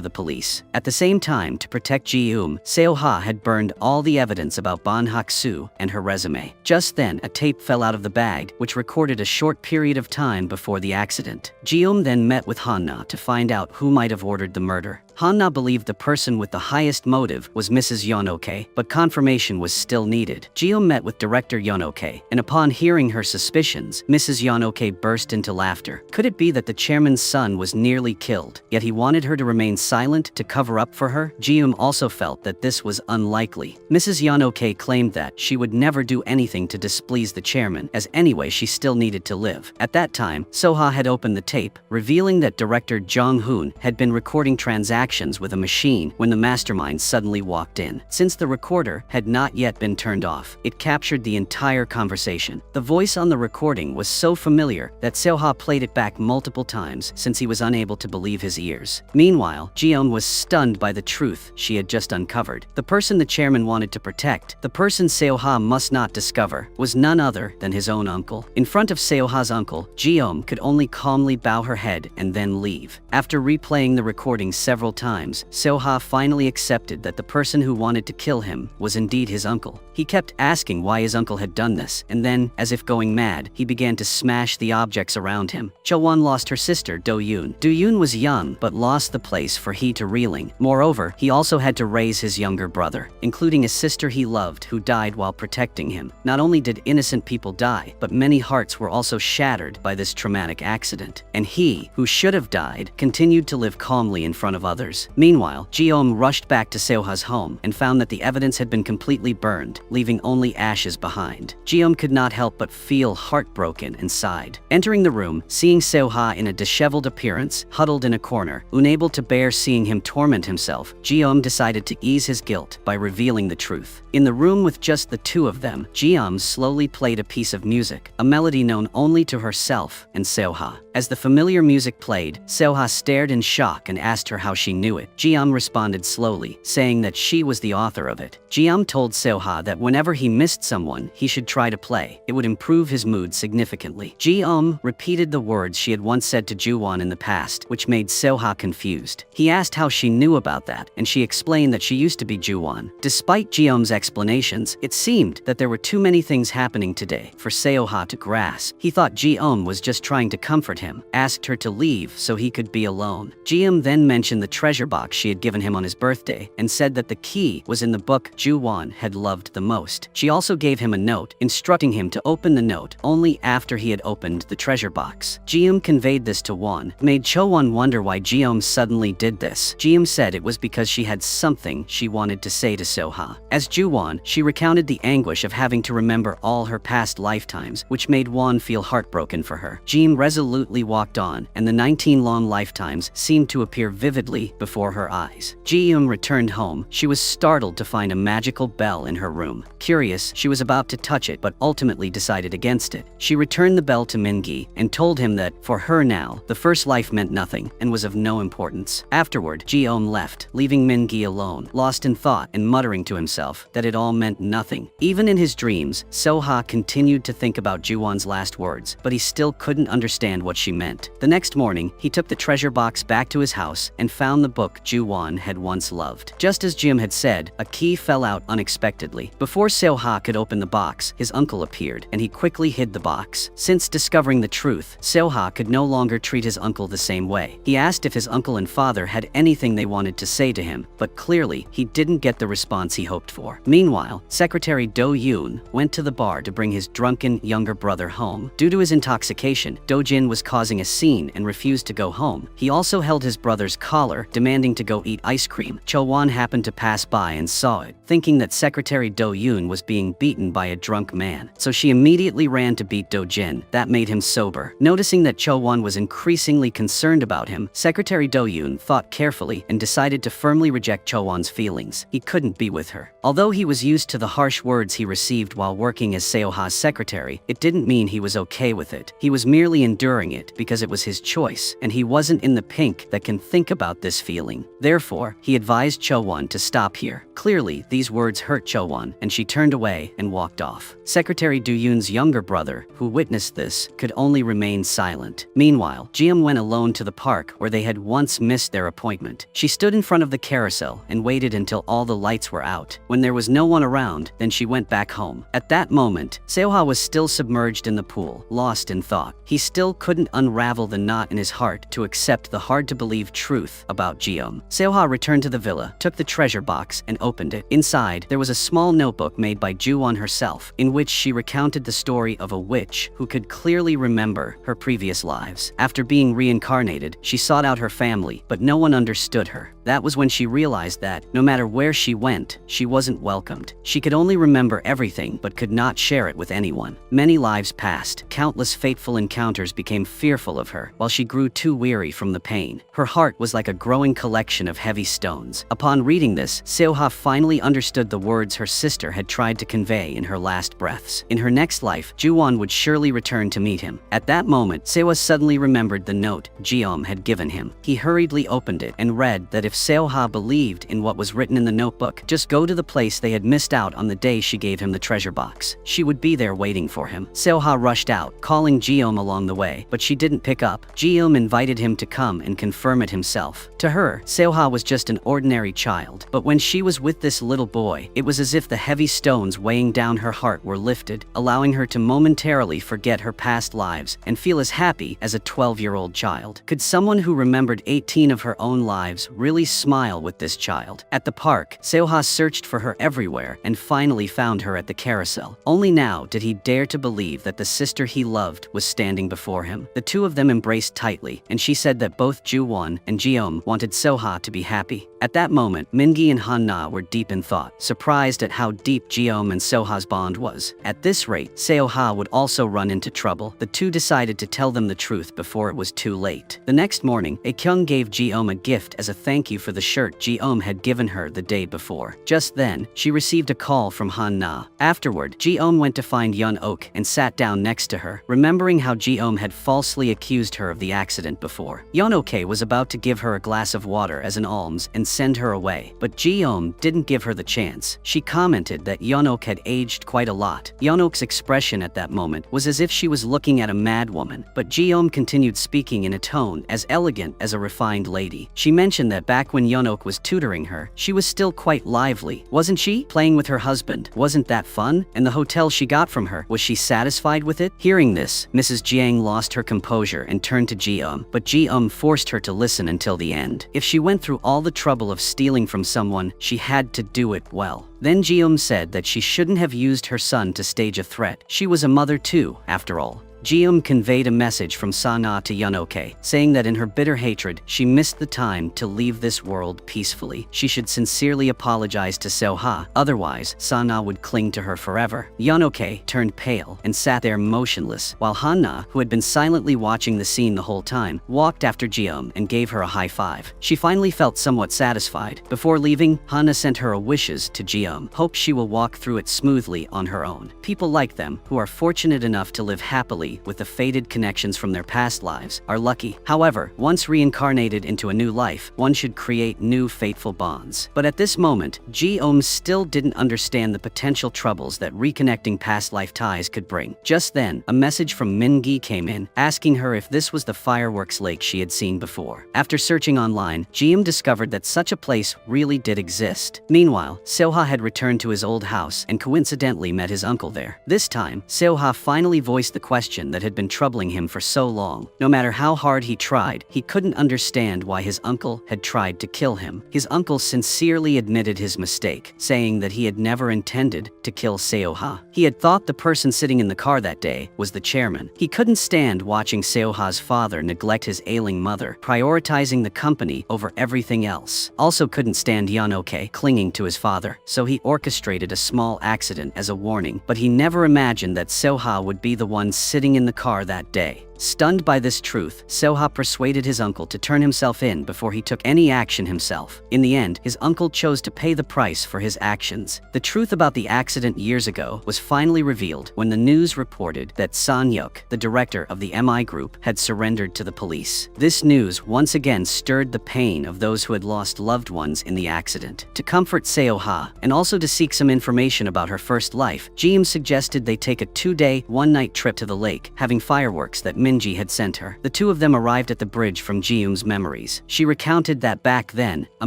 the police. At the same time, to protect Ji-eom, Seo-ha had burned all the evidence about Ban Hak-soo and her resume. Just then, a tape fell out of the bag, which recorded a short period of time before the accident. Ji-eom then met with Han-na to find out who might have ordered the murder. Han-na believed the person with the highest motive was Mrs. Yeonok, but confirmation was still needed. Ji-eom met with director Yeonok, and upon hearing her suspicions, Mrs. Yeonok burst into laughter. Could it be that the chairman's son was nearly killed, yet he wanted her to remain silent to cover up for her? Ji-eom also felt that this was unlikely. Mrs. Yeonok claimed that she would never do anything to displease the chairman, as anyway she still needed to live. At that time, Soha had opened the tape, revealing that director Jong-hoon had been recording transactions with a machine when the mastermind suddenly walked in. Since the recorder had not yet been turned off, it captured the entire conversation. The voice on the recording was so familiar that Soha played it back multiple times since he was unable to believe his ears. Meanwhile, Ji-eom was stunned by the truth she had just uncovered. The person the chairman wanted to protect, the person Seo-ha must not discover, was none other than his own uncle. In front of Seo-ha's uncle, Ji-eom could only calmly bow her head and then leave. After replaying the recording several times, Seo-ha finally accepted that the person who wanted to kill him was indeed his uncle. He kept asking why his uncle had done this, and then, as if going mad, he began to smash the objects around him. Cho-won lost her sister Do-yoon. Do-yoon was young, but lost the place for he to reeling. Moreover, he also had to raise his younger brother, including a sister he loved who died while protecting him. Not only did innocent people die, but many hearts were also shattered by this traumatic accident. And he, who should have died, continued to live calmly in front of others. Meanwhile, Ji-eom rushed back to Seo-ha's home and found that the evidence had been completely burned, leaving only ashes behind. Ji-eom could not help but feel heartbroken and sighed. Entering the room, seeing Seo-ha in a disheveled appearance, huddled in a corner, unable to bear seeing him torment himself, Ji-eom decided to ease his guilt by revealing the truth. In the room with just the two of them, Ji-eom slowly played a piece of music, a melody known only to herself and Seo-ha. As the familiar music played, Seo-ha stared in shock and asked her how she knew it. Ji-eom responded slowly, saying that she was the author of it. Ji-eom told Seo-ha that whenever he missed someone, he should try to play. It would improve his mood significantly. Ji-eom repeated the words she had once said to Ju-won in the past, which made Seo-ha confused. He asked how she knew about that, and she explained that she used to be Ju-won. Despite Ji-eom's explanations, it seemed that there were too many things happening today for Seo-ha to grasp. He thought Ji-eom was just trying to comfort him, asked her to leave so he could be alone. Ji-eum then mentioned the treasure box she had given him on his birthday and said that the key was in the book Ju-won had loved the most. She also gave him a note, instructing him to open the note only after he had opened the treasure box. Ji-eum conveyed this to Won, made Cho-won wonder why Ji-eum suddenly did this. Ji-eum said it was because she had something she wanted to say to Soha. As Ju-won, she recounted the anguish of having to remember all her past lifetimes, which made Won feel heartbroken for her. Ji-eum resolutely walked on, and the 19 long lifetimes seemed to appear vividly before her eyes. Ji-eum returned home. She was startled to find a magical bell in her room. Curious, she was about to touch it but ultimately decided against it. She returned the bell to Min-gi and told him that, for her now, the first life meant nothing and was of no importance. Afterward, Ji-eum left, leaving Min-gi alone, lost in thought and muttering to himself that it all meant nothing. Even in his dreams, Soha continued to think about Ju-won's last words, but he still couldn't understand what she meant. The next morning, he took the treasure box back to his house and found the book Ju-won had once loved. Just as Jim had said, a key fell out unexpectedly. Before Soha could open the box, his uncle appeared, and he quickly hid the box. Since discovering the truth, Soha could no longer treat his uncle the same way. He asked if his uncle and father had anything they wanted to say to him, but clearly, he didn't get the response he hoped for. Meanwhile, Secretary Do-yoon went to the bar to bring his drunken younger brother home. Due to his intoxication, Do-jin was causing a scene and refused to go home. He also held his brother's collar, demanding to go eat ice cream. Cho-won happened to pass by and saw it, thinking that Secretary Do-yoon was being beaten by a drunk man. So she immediately ran to beat Do-jin. That made him sober. Noticing that Cho-won was increasingly concerned about him, Secretary Do-yoon thought carefully and decided to firmly reject Cho-won's feelings. He couldn't be with her. Although he was used to the harsh words he received while working as Seoha's secretary, it didn't mean he was okay with it. He was merely enduring it because it was his choice, and he wasn't in the pink that can think about this feeling. Therefore, he advised Cho-won to stop here. Clearly, these words hurt Cho-won, and she turned away and walked off. Secretary Do-yoon's younger brother, who witnessed this, could only remain silent. Meanwhile, Ji-eum went alone to the park where they had once missed their appointment. She stood in front of the carousel and waited until all the lights were out. When there was no one around, then she went back home. At that moment, Seoha was still submerged in the pool, lost in thought. He still couldn't unravel the knot in his heart to accept the hard-to-believe truth about Ji-eum. Seoha returned to the villa, took the treasure box, and opened it. Inside, there was a small notebook made by Ju-won herself, in which she recounted the story of a witch who could clearly remember her previous lives. After being reincarnated, she sought out her family, but no one understood her. That was when she realized that, no matter where she went, she wasn't welcomed. She could only remember everything but could not share it with anyone. Many lives passed. Countless fateful encounters became fearful of her, while she grew too weary from the pain. Her heart was like a growing collection of heavy stones. Upon reading this, Seoha finally understood the words her sister had tried to convey in her last breaths. In her next life, Ju-won would surely return to meet him. At that moment, Seoha suddenly remembered the note Ji-eum had given him. He hurriedly opened it and read that if Seoha believed in what was written in the notebook, just go to the place they had missed out on the day she gave him the treasure box. She would be there waiting for him. Seoha rushed out, calling Ji-eum along the way, but she didn't pick up. Ji-eum invited him to come and confirm it himself. To her, Seoha was just an ordinary child, but when she was with this little boy, it was as if the heavy stones weighing down her heart were lifted, allowing her to momentarily forget her past lives and feel as happy as a 12-year-old child. Could someone who remembered 18 of her own lives really smile with this child? At the park, Seoha searched for her everywhere and finally found her at the carousel. Only now did he dare to believe that the sister he loved was standing before him. The two of them embraced tightly, and she said that both Ju-won and Ji-eum wanted Seoha to be happy. At that moment, Min-gi and Han-na were deep in thought, surprised at how deep Ji-eum and Seoha's bond was. At this rate, Seoha would also run into trouble. The two decided to tell them the truth before it was too late. The next morning, Ae-kyung gave Ji-eum a gift as a thank you for the shirt Ji-eum had given her the day before. Just then, she received a call from Han-na. Afterward, Ji-eum went to find Yeon-ok and sat down next to her, remembering how Ji-eum had falsely accused her of the accident before. Yeon-ok was about to give her a glass of water as an alms and send her away, but Ji-eum didn't give her the chance. She commented that Yeon-ok had aged quite a lot. Yeon-ok's expression at that moment was as if she was looking at a mad woman, but Ji-eum continued speaking in a tone as elegant as a refined lady. She mentioned that back when Yeon-ok was tutoring her, she was still quite lively, wasn't she? Playing with her husband. Wasn't that fun? And the hotel she got from her, was she satisfied with it? Hearing this, Mrs. Jiang lost her composure and turned to Ji-um, but Ji-um forced her to listen until the end. If she went through all the trouble of stealing from someone, she had to do it well. Then Ji-um said that she shouldn't have used her son to stage a threat. She was a mother too, after all. Ji-um conveyed a message from Sana to Yeon-ok, saying that in her bitter hatred, she missed the time to leave this world peacefully. She should sincerely apologize to Soha, otherwise Sana would cling to her forever. Yeon-ok turned pale and sat there motionless, while Hanna, who had been silently watching the scene the whole time, walked after Ji-um and gave her a high five. She finally felt somewhat satisfied. Before leaving, Hanna sent her a wishes to Ji-um, hopes she will walk through it smoothly on her own. People like them, who are fortunate enough to live happily with the faded connections from their past lives, are lucky. However, once reincarnated into a new life, one should create new fateful bonds. But at this moment, Ji-um still didn't understand the potential troubles that reconnecting past life ties could bring. Just then, a message from Min-gi came in, asking her if this was the fireworks lake she had seen before. After searching online, Ji-um discovered that such a place really did exist. Meanwhile, Soha had returned to his old house and coincidentally met his uncle there. This time, Soha finally voiced the question that had been troubling him for so long. No matter how hard he tried, he couldn't understand why his uncle had tried to kill him. His uncle sincerely admitted his mistake, saying that he had never intended to kill Seoha. He had thought the person sitting in the car that day was the chairman. He couldn't stand watching Seoha's father neglect his ailing mother, prioritizing the company over everything else. Also couldn't stand Yeon-ok clinging to his father, so he orchestrated a small accident as a warning, but he never imagined that Soha would be the one sitting in the car that day. Stunned by this truth, Soha persuaded his uncle to turn himself in before he took any action himself. In the end, his uncle chose to pay the price for his actions. The truth about the accident years ago was finally revealed when the news reported that San-hyuk, the director of the MI group, had surrendered to the police. This news once again stirred the pain of those who had lost loved ones in the accident. To comfort Seoha, and also to seek some information about her first life, Ji-um suggested they take a 2-day, 1-night trip to the lake, having fireworks that Min-gi had sent her. The two of them arrived at the bridge from Ji-um's memories. She recounted that back then, a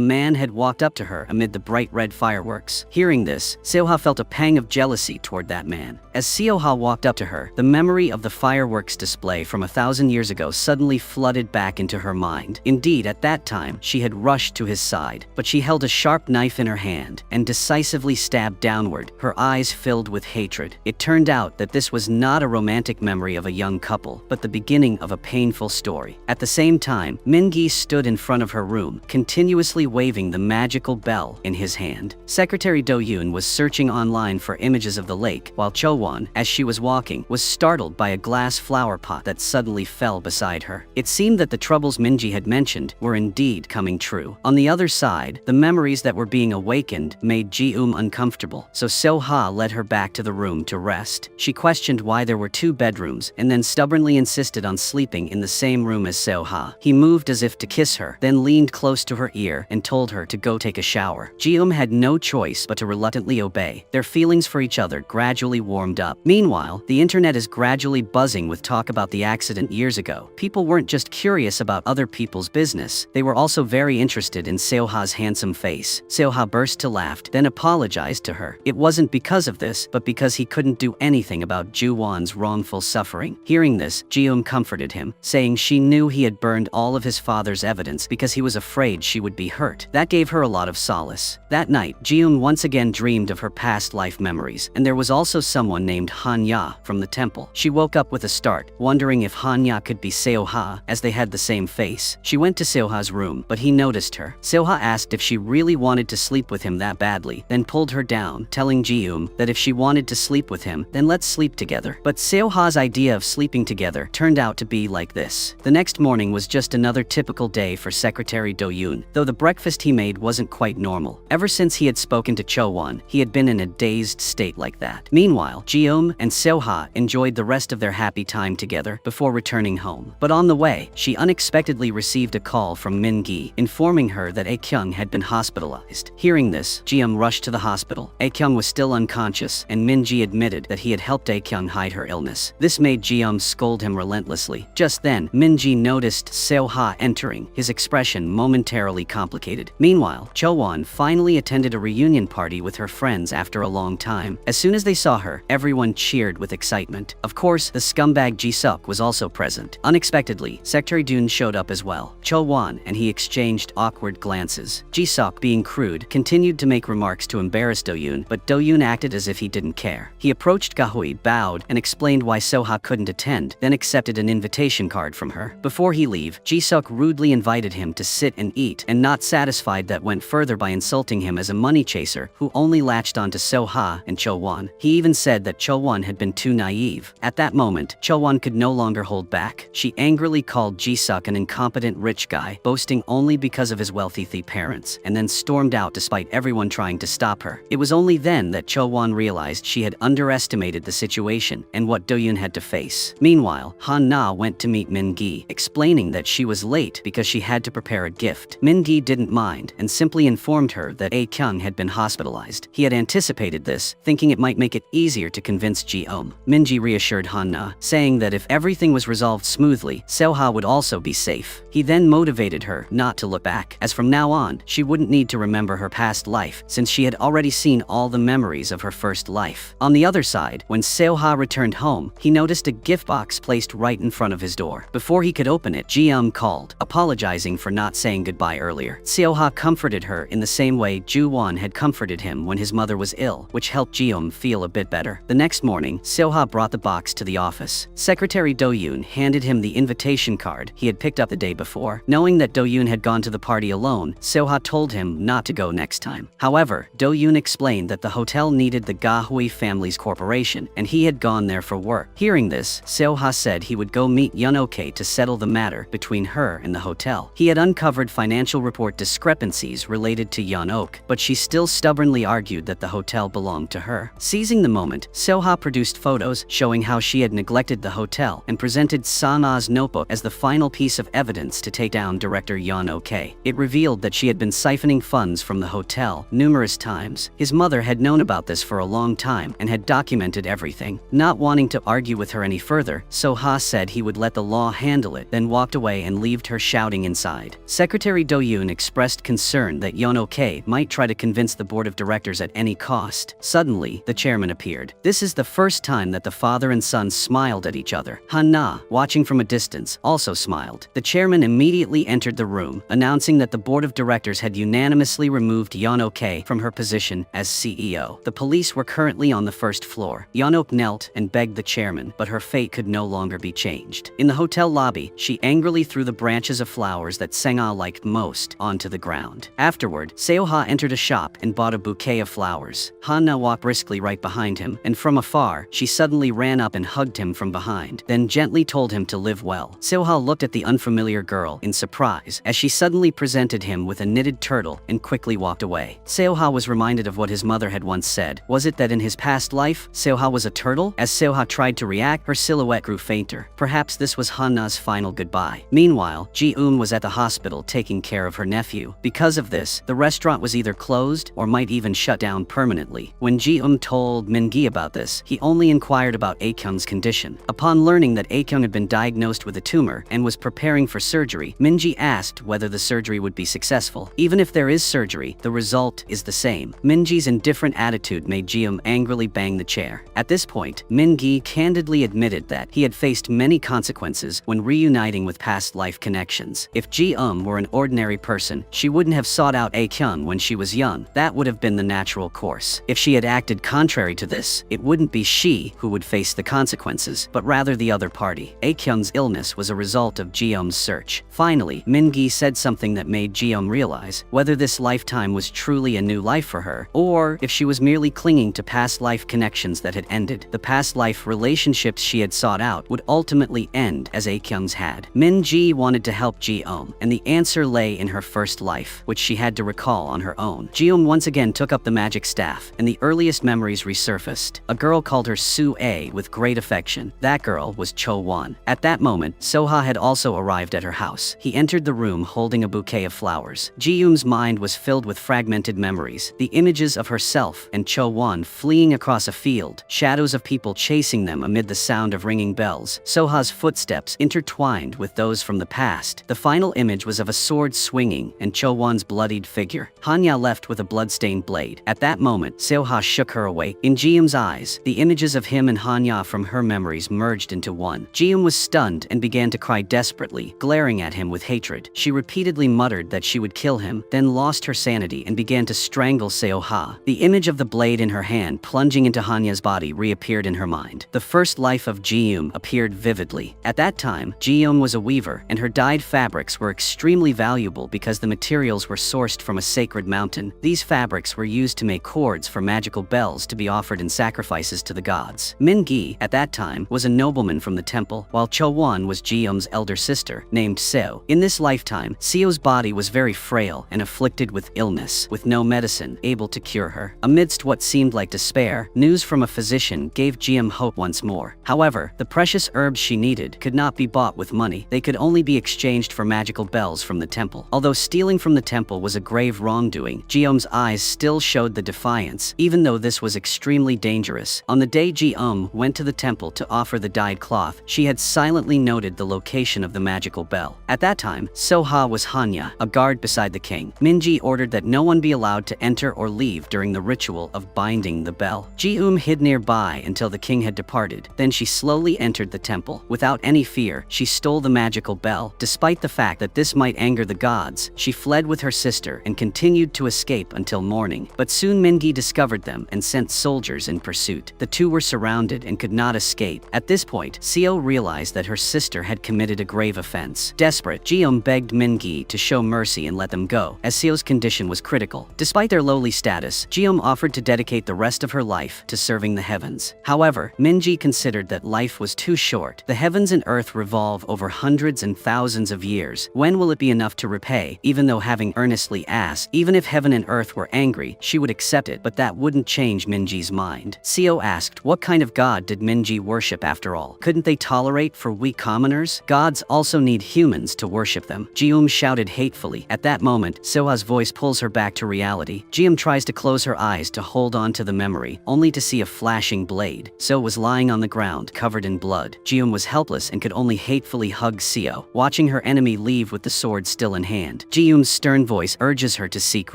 man had walked up to her amid the bright red fireworks. Hearing this, Seoha felt a pang of jealousy toward that man. As Seoha walked up to her, the memory of the fireworks display from 1,000 years ago suddenly flooded back into her mind. Indeed, at that time, she had rushed to his side, but she held a sharp knife in her hand and decisively stabbed downward, her eyes filled with hatred. It turned out that this was not a romantic memory of a young couple, but the beginning of a painful story. At the same time, Min-gi stood in front of her room, continuously waving the magical bell in his hand. Secretary Do-yoon was searching online for images of the lake, while Cho-won, as she was walking, was startled by a glass flower pot that suddenly fell beside her. It seemed that the troubles Min-gi had mentioned were indeed coming true. On the other side, the memories that were being awakened made Ji-um uncomfortable, so Soha led her back to the room to rest. She questioned why there were 2 bedrooms, and then stubbornly insisted on sleeping in the same room as Soha. He moved as if to kiss her, then leaned close to her ear and told her to go take a shower. Ji-um had no choice but to reluctantly obey. Their feelings for each other gradually warmed up. Meanwhile, the internet is gradually buzzing with talk about the accident years ago. People weren't just curious about other people's business, they were also very interested in Seoha's handsome face. Seoha burst to laugh, then apologized to her. It wasn't because of this, but because he couldn't do anything about Ju-won's wrongful suffering. Hearing this, Ji-um comforted him, saying she knew he had burned all of his father's evidence because he was afraid she would be hurt. That gave her a lot of solace. That night, Ji-um once again dreamed of her past life memories, and there was also someone named Han-ya from the temple. She woke up with a start, wondering if Han-ya could be Seoha, as they had the same face. She went to Seoha's room, but he noticed her. Seoha asked if she really wanted to sleep with him that badly, then pulled her down, telling Ji-um that if she wanted to sleep with him, then let's sleep together. But Seoha's idea of sleeping together turned out to be like this. The next morning was just another typical day for Secretary Do-yoon, though the breakfast he made wasn't quite normal. Ever since he had spoken to Cho-won, he had been in a dazed state like that. Meanwhile, Ji-um and Soha enjoyed the rest of their happy time together before returning home. But on the way, she unexpectedly received a call from Min-gi, informing her that Ae-kyung had been hospitalized. Hearing this, Ji-um rushed to the hospital. Ae-kyung was still unconscious, and Min-gi admitted that he had helped Ae-kyung hide her illness. This made Ji-um scold him relentlessly. Just then, Minji noticed Soha entering, his expression momentarily complicated. Meanwhile, Chowon finally attended a reunion party with her friends after a long time. As soon as they saw her, everyone cheered with excitement. Of course, the scumbag Ji-suk was also present. Unexpectedly, Secretary Dune showed up as well. Chowon and he exchanged awkward glances. Ji-suk, being crude, continued to make remarks to embarrass Do-yoon, but Do-yoon acted as if he didn't care. He approached Gahui, bowed, and explained why Soha couldn't attend, then accepted an invitation card from her. Before he left, Ji-suk rudely invited him to sit and eat, and not satisfied that went further by insulting him as a money chaser who only latched onto Soha and Chowon. He even said that Chowon had been too naive. At that moment, Chowon could no longer hold back. She angrily called Ji-suk an incompetent rich guy, boasting only because of his wealthy parents, and then stormed out despite everyone trying to stop her. It was only then that Chowon realized she had underestimated the situation and what Do-yoon had to face. Meanwhile, Han-na went to meet Min-gi, explaining that she was late because she had to prepare a gift. Min-gi didn't mind and simply informed her that A-kyung had been hospitalized. He had anticipated this, thinking it might make it easier to convince Ji-eum. Min-gi reassured Han-na, saying that if everything was resolved smoothly, Soha would also be safe. He then motivated her not to look back, as from now on, she wouldn't need to remember her past life, since she had already seen all the memories of her first life. On the other side, when Soha returned home, he noticed a gift box placed right in front of his door. Before he could open it, Ji-eum called, apologizing for not saying goodbye earlier. Soha comforted her in the same way Ju-won had comforted him when his mother was ill, which helped Ji-eum feel a bit better. The next morning, Soha brought the box to the office. Secretary Do-yoon handed him the invitation card he had picked up the day before. Knowing that Do-yoon had gone to the party alone, Soha told him not to go next time. However, Do-yoon explained that the hotel needed the Gahui family's corporation, and he had gone there for work. Hearing this, Soha said he would go meet Yeon-ok to settle the matter between her and the hotel. He had uncovered financial report discrepancies related to Yeon-ok, but she still stubbornly argued that the hotel belonged to her. Seizing the moment, Soha produced photos showing how she had neglected the hotel and presented Sana's notebook as the final piece of evidence to take down director Yeon-ok. It revealed that she had been siphoning funds from the hotel numerous times. His mother had known about this for a long time and had documented everything. Not wanting to argue with her any further, Soha said he would let the law handle it, then walked away and left her shouting inside. Secretary Do-yoon expressed concern that Yeon-ok might try to convince the board of directors at any cost. Suddenly, the chairman appeared. This is the first time that the father and son smiled at each other. Han-na, watching from a distance, also smiled. The chairman immediately entered the room, announcing that the board of directors had unanimously removed Yeon-ok from her position as CEO. The police were currently on the first floor. Yeon-ok knelt and begged the chairman, but her fate could no longer be changed. In the hotel lobby, she angrily threw the branches of flowers that Seng-ah liked most onto the ground. Afterward, Seoha entered a shop and bought a bouquet of flowers. Han-na walked briskly right behind him, and from afar, she suddenly ran up and hugged him from behind, then gently told him to live well. Seoha looked at the unfamiliar girl in surprise as she suddenly presented him with a knitted turtle and quickly walked away. Seoha was reminded of what his mother had once said. Was it that in his past life, Seoha was a turtle? As Seoha tried to react, her silhouette grew fainter. Perhaps this was Han-na's final goodbye. Meanwhile, Ji-eun was at the hospital taking care of her nephew. Because of this, the restaurant was either closed or might even shut down permanently. When Ji-eun told Min-gi about this, he only inquired about A-kyung's condition. Upon learning that A-kyung had been diagnosed with a tumor and was preparing for surgery, Min-gi asked whether the surgery would be successful. Even if there is surgery, the result is the same. Min-gi's indifferent attitude made Ji-eun angrily bang the chair. At this point, Min-gi candidly admitted that he had faced many consequences when reuniting with past life connections. If Ji-eun were an ordinary person, she wouldn't have sought out A-kyung when she was young. That would have been the natural course. If she had acted contrary to this, it wouldn't be she who would face the consequences, but rather the other party. A-kyung's illness was a result of Ji-eun's search. Finally, Min-gi said something that made Ji-eun realize whether this lifetime was truly a new life for her, or if she was merely clinging to past life connections that had ended. The past life relationships she had sought out would ultimately end as A-kyung's had. Min-gi wanted to help Ji-eun, and the answer lay in her first life, which she had to recall on her own. Ji-eun once again took up the magic staff, and the earliest memories resurfaced. A girl called her Su-ae with great affection. That girl was Cho-won. At that moment, Soha had also arrived at her house. He entered the room holding a bouquet of flowers. Ji-eun's mind was filled with fragmented memories, the images of herself and Cho-won fleeing across a field, shadows of people chasing them amid the sound of ringing bells, corpse. Soha's footsteps intertwined with those from the past. The final image was of a sword swinging and Chowon's bloodied figure. Hanya left with a bloodstained blade. At that moment, Soha shook her away. In Jium's eyes, the images of him and Hanya from her memories merged into one. Jium was stunned and began to cry desperately, glaring at him with hatred. She repeatedly muttered that she would kill him, then lost her sanity and began to strangle Soha. The image of the blade in her hand plunging into Hanya's body reappeared in her mind. The first life of Jium appeared vividly. At that time, Jium was a weaver, and her dyed fabrics were extremely valuable because the materials were sourced from a sacred mountain. These fabrics were used to make cords for magical bells to be offered in sacrifices to the gods. Min Gi, at that time, was a nobleman from the temple, while Chowon was Jium's elder sister, named Seo. In this lifetime, Seo's body was very frail and afflicted with illness, with no medicine able to cure her. Amidst what seemed like despair, news from a physician gave Jium hope once more. However, the precious herbs she needed could not be bought with money. They could only be exchanged for magical bells from the temple. Although stealing from the temple was a grave wrongdoing, Jium's eyes still showed the defiance, even though this was extremely dangerous. On the day Jium went to the temple to offer the dyed cloth, she had silently noted the location of the magical bell. At that time, Soha was Hanya, a guard beside the king. Minji ordered that no one be allowed to enter or leave during the ritual of binding the bell. Jium hid nearby until the king had departed. Then she slowly entered the temple. Without any fear, she stole the magical bell. Despite the fact that this might anger the gods, she fled with her sister and continued to escape until morning. But soon Mingi discovered them and sent soldiers in pursuit. The two were surrounded and could not escape. At this point, Seo realized that her sister had committed a grave offense. Desperate, Jium begged Mingi to show mercy and let them go, as Seo's condition was critical. Despite their lowly status, Jium offered to dedicate the rest of her life to serving the heavens. However, Minji considered that life was too short. The heavens and earth revolve over hundreds and thousands of years. When will it be enough to repay? Even though having earnestly asked, even if heaven and earth were angry, she would accept it, but that wouldn't change Minji's mind. Seo asked, what kind of god did Minji worship after all? Couldn't they tolerate for weak commoners? Gods also need humans to worship them. Jium shouted hatefully. At that moment, Soha's voice pulls her back to reality. Jium tries to close her eyes to hold on to the memory, only to see a flashing blade. Seo was lying on the ground, covered in blood. Jium was helpless and could only hatefully hug Seo, watching her enemy leave with the sword still in hand. Jium's stern voice urges her to seek